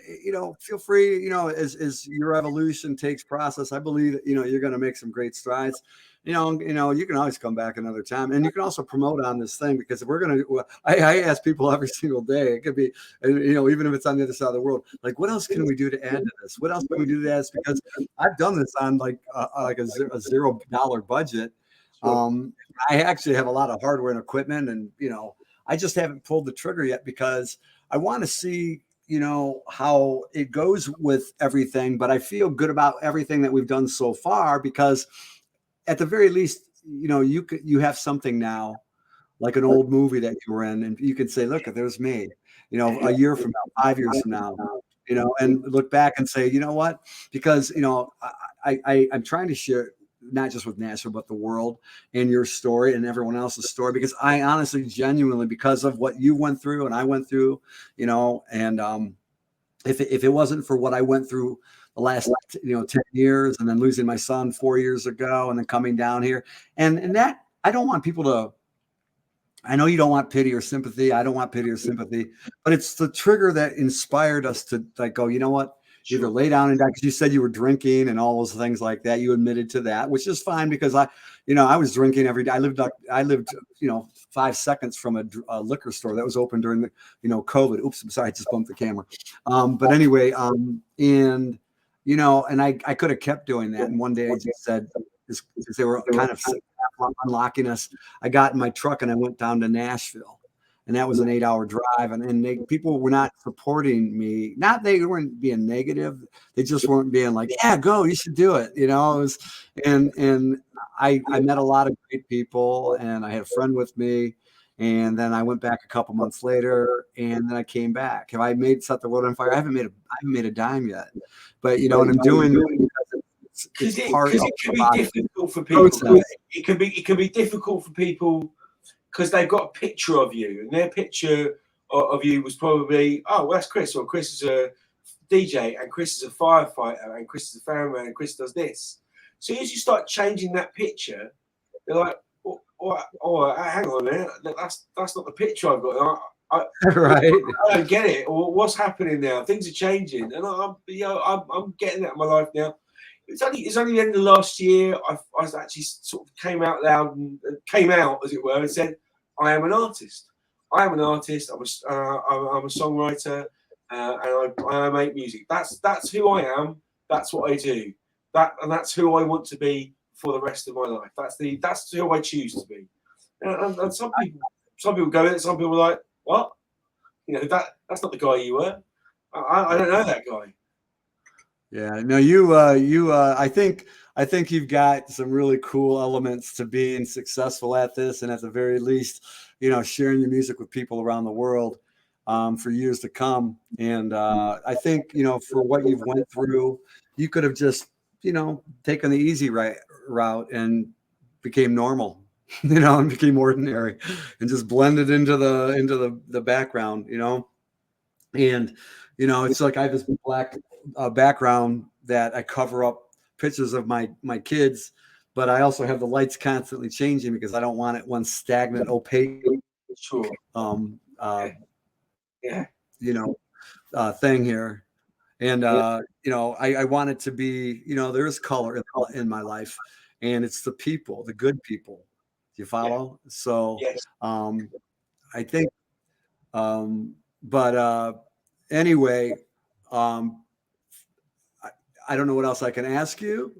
feel free, as your evolution takes process, I believe that, you're going to make some great strides. You can always come back another time, and you can also promote on this thing, because if we're going to, I ask people every single day, it could be, even if it's on the other side of the world, like, what else can we do to add to this? What else can we do to add? Because I've done this on like a $0 budget. I actually have a lot of hardware and equipment, and, I just haven't pulled the trigger yet, because I want to see, how it goes with everything. But I feel good about everything that we've done so far, because at the very least, you have something now, like an old movie that you were in, and you can say, look, there's me, a year from now, 5 years from now, and look back and say, you know what? Because, I'm trying to share, not just with Nashville, but the world, and your story and everyone else's story, because I honestly, genuinely, because of what you went through and I went through, and if it wasn't for what I went through the last 10 years, and then losing my son 4 years ago, and then coming down here, and that, I don't want people to, I know you don't want pity or sympathy. I don't want pity or sympathy, but it's the trigger that inspired us to, like, go, you know what? Either lay down and die, because you said you were drinking and all those things like that. You admitted to that, which is fine, because I was drinking every day. I lived 5 seconds from a liquor store that was open during the, COVID. Oops, I'm sorry, I just bumped the camera. But anyway, and I could have kept doing that. And one day I just said, because they were kind of unlocking us, I got in my truck and I went down to Nashville. And that was an 8-hour drive, and people were not supporting me. Not, they weren't being negative; they just weren't being like, "Yeah, go, you should do it." It was, and I met a lot of great people, and I had a friend with me, and then I went back a couple months later, and then I came back. Have I set the world on fire? I haven't made a dime yet, but and I'm doing it because it's part of
it can be difficult for people. It can be difficult for people, because they've got a picture of you, and their picture of you was probably, oh, well, that's Chris, or Chris is a DJ, and Chris is a firefighter, and Chris is a fireman, and Chris does this. So as you start changing that picture, they're like, oh, hang on a minute, that's not the picture I've got.
Right.
I don't get it. Or what's happening now? Things are changing, and I'm getting that in my life now. It's only the end of last year I actually sort of came out loud and came out, as it were, and said, I am an artist. I am an artist. I'm a songwriter, and I make music. That's who I am. That's what I do. That's who I want to be for the rest of my life. That's who I choose to be. And some people go it. Some people are like, what? That's not the guy you were. I don't know that guy.
Yeah, no, I think you've got some really cool elements to being successful at this, and at the very least, sharing your music with people around the world for years to come. And I think, for what you've went through, you could have just, taken the easy route and became normal, and became ordinary, and just blended into the background, and it's like I have this black background that I cover up pictures of my kids, but I also have the lights constantly changing, because I don't want it one stagnant, opaque,
Sure.
Thing here. And I want it to be, there's color in my life, and it's the people, the good people. Do you follow?
Yeah.
So
yes.
I think, but anyway, I don't know what else I can ask you.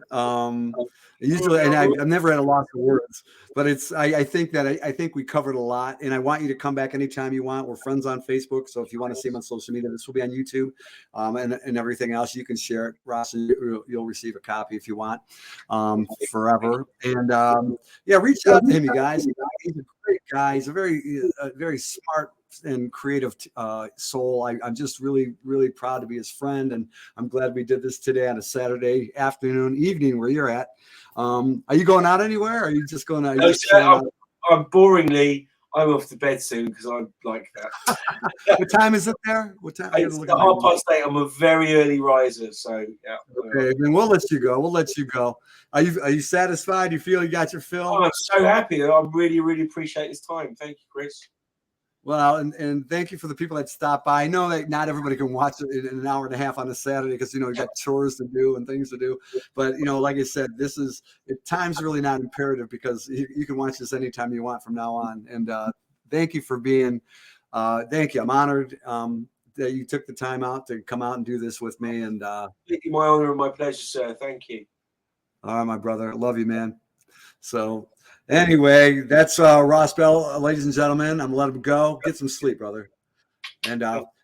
Usually, and I've never had a loss of words, but I think that I think we covered a lot, and I want you to come back anytime you want. We're friends on Facebook, so if you want to see them on social media, this will be on YouTube, and everything else. You can share it, Ross, and you'll receive a copy if you want, forever. And yeah, reach out to him, you guys. He's a great guy. He's a very smart and creative soul. I'm just really, really proud to be his friend, and I'm glad we did this today on a Saturday evening where you're at. Are you going out anywhere? Or are you just going to?
I'm boringly. I'm off to bed soon because I like that.
What time is it there? What time?
It's 8:30. I'm a very early riser, so yeah.
Okay, then we'll let you go. We'll let you go. Are you satisfied? You feel you got your fill?
Oh, I'm so happy. I really, really appreciate this time. Thank you, Chris.
Well, and thank you for the people that stopped by. I know that not everybody can watch it in an hour and a half on a Saturday because, you got chores to do and things to do. But, like I said, time's really not imperative because you can watch this anytime you want from now on. And thank you for being, thank you. I'm honored that you took the time out to come out and do this with me. And
my honor and my pleasure, sir. Thank you.
All right, my brother. Love you, man. So anyway, that's Ross Bell, ladies and gentlemen. I'm gonna let him go. Get some sleep, brother. And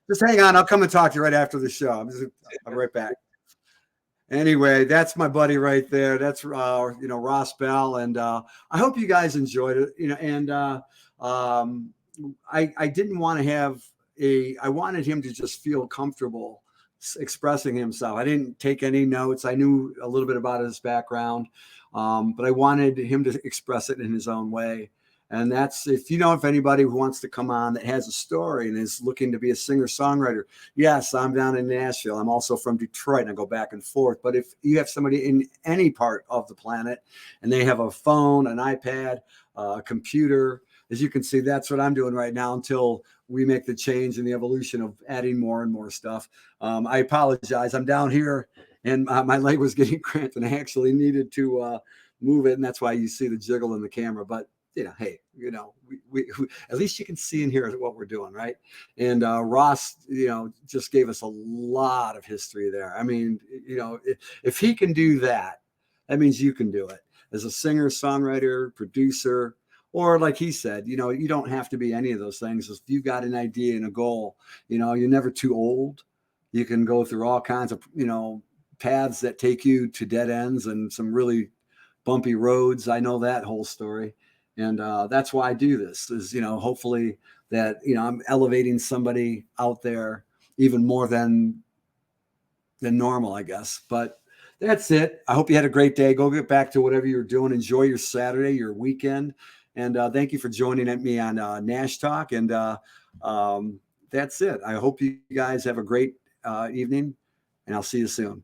just hang on. I'll come and talk to you right after the show. I'm right back. Anyway, that's my buddy right there. That's Ross Bell, and I hope you guys enjoyed it. And I didn't want to have I wanted him to just feel comfortable expressing himself. I didn't take any notes. I knew a little bit about his background. But I wanted him to express it in his own way. And that's, if anybody who wants to come on that has a story and is looking to be a singer-songwriter, yes, I'm down in Nashville. I'm also from Detroit, and I go back and forth. But if you have somebody in any part of the planet and they have a phone, an iPad, a computer, as you can see, that's what I'm doing right now until we make the change in the evolution of adding more and more stuff. I apologize. I'm down here. And my leg was getting cramped, and I actually needed to move it, and that's why you see the jiggle in the camera. But hey, we at least you can see and hear what we're doing, right? And Ross, just gave us a lot of history there. I mean, if he can do that, that means you can do it as a singer, songwriter, producer, or like he said, you don't have to be any of those things. If you got an idea and a goal, you're never too old. You can go through all kinds of, paths that take you to dead ends and some really bumpy roads. I know that whole story. And that's why I do this is, hopefully that, I'm elevating somebody out there even more than normal, I guess. But that's it. I hope you had a great day. Go get back to whatever you're doing. Enjoy your Saturday, your weekend. And thank you for joining me on Nash Talk. And that's it. I hope you guys have a great evening, and I'll see you soon.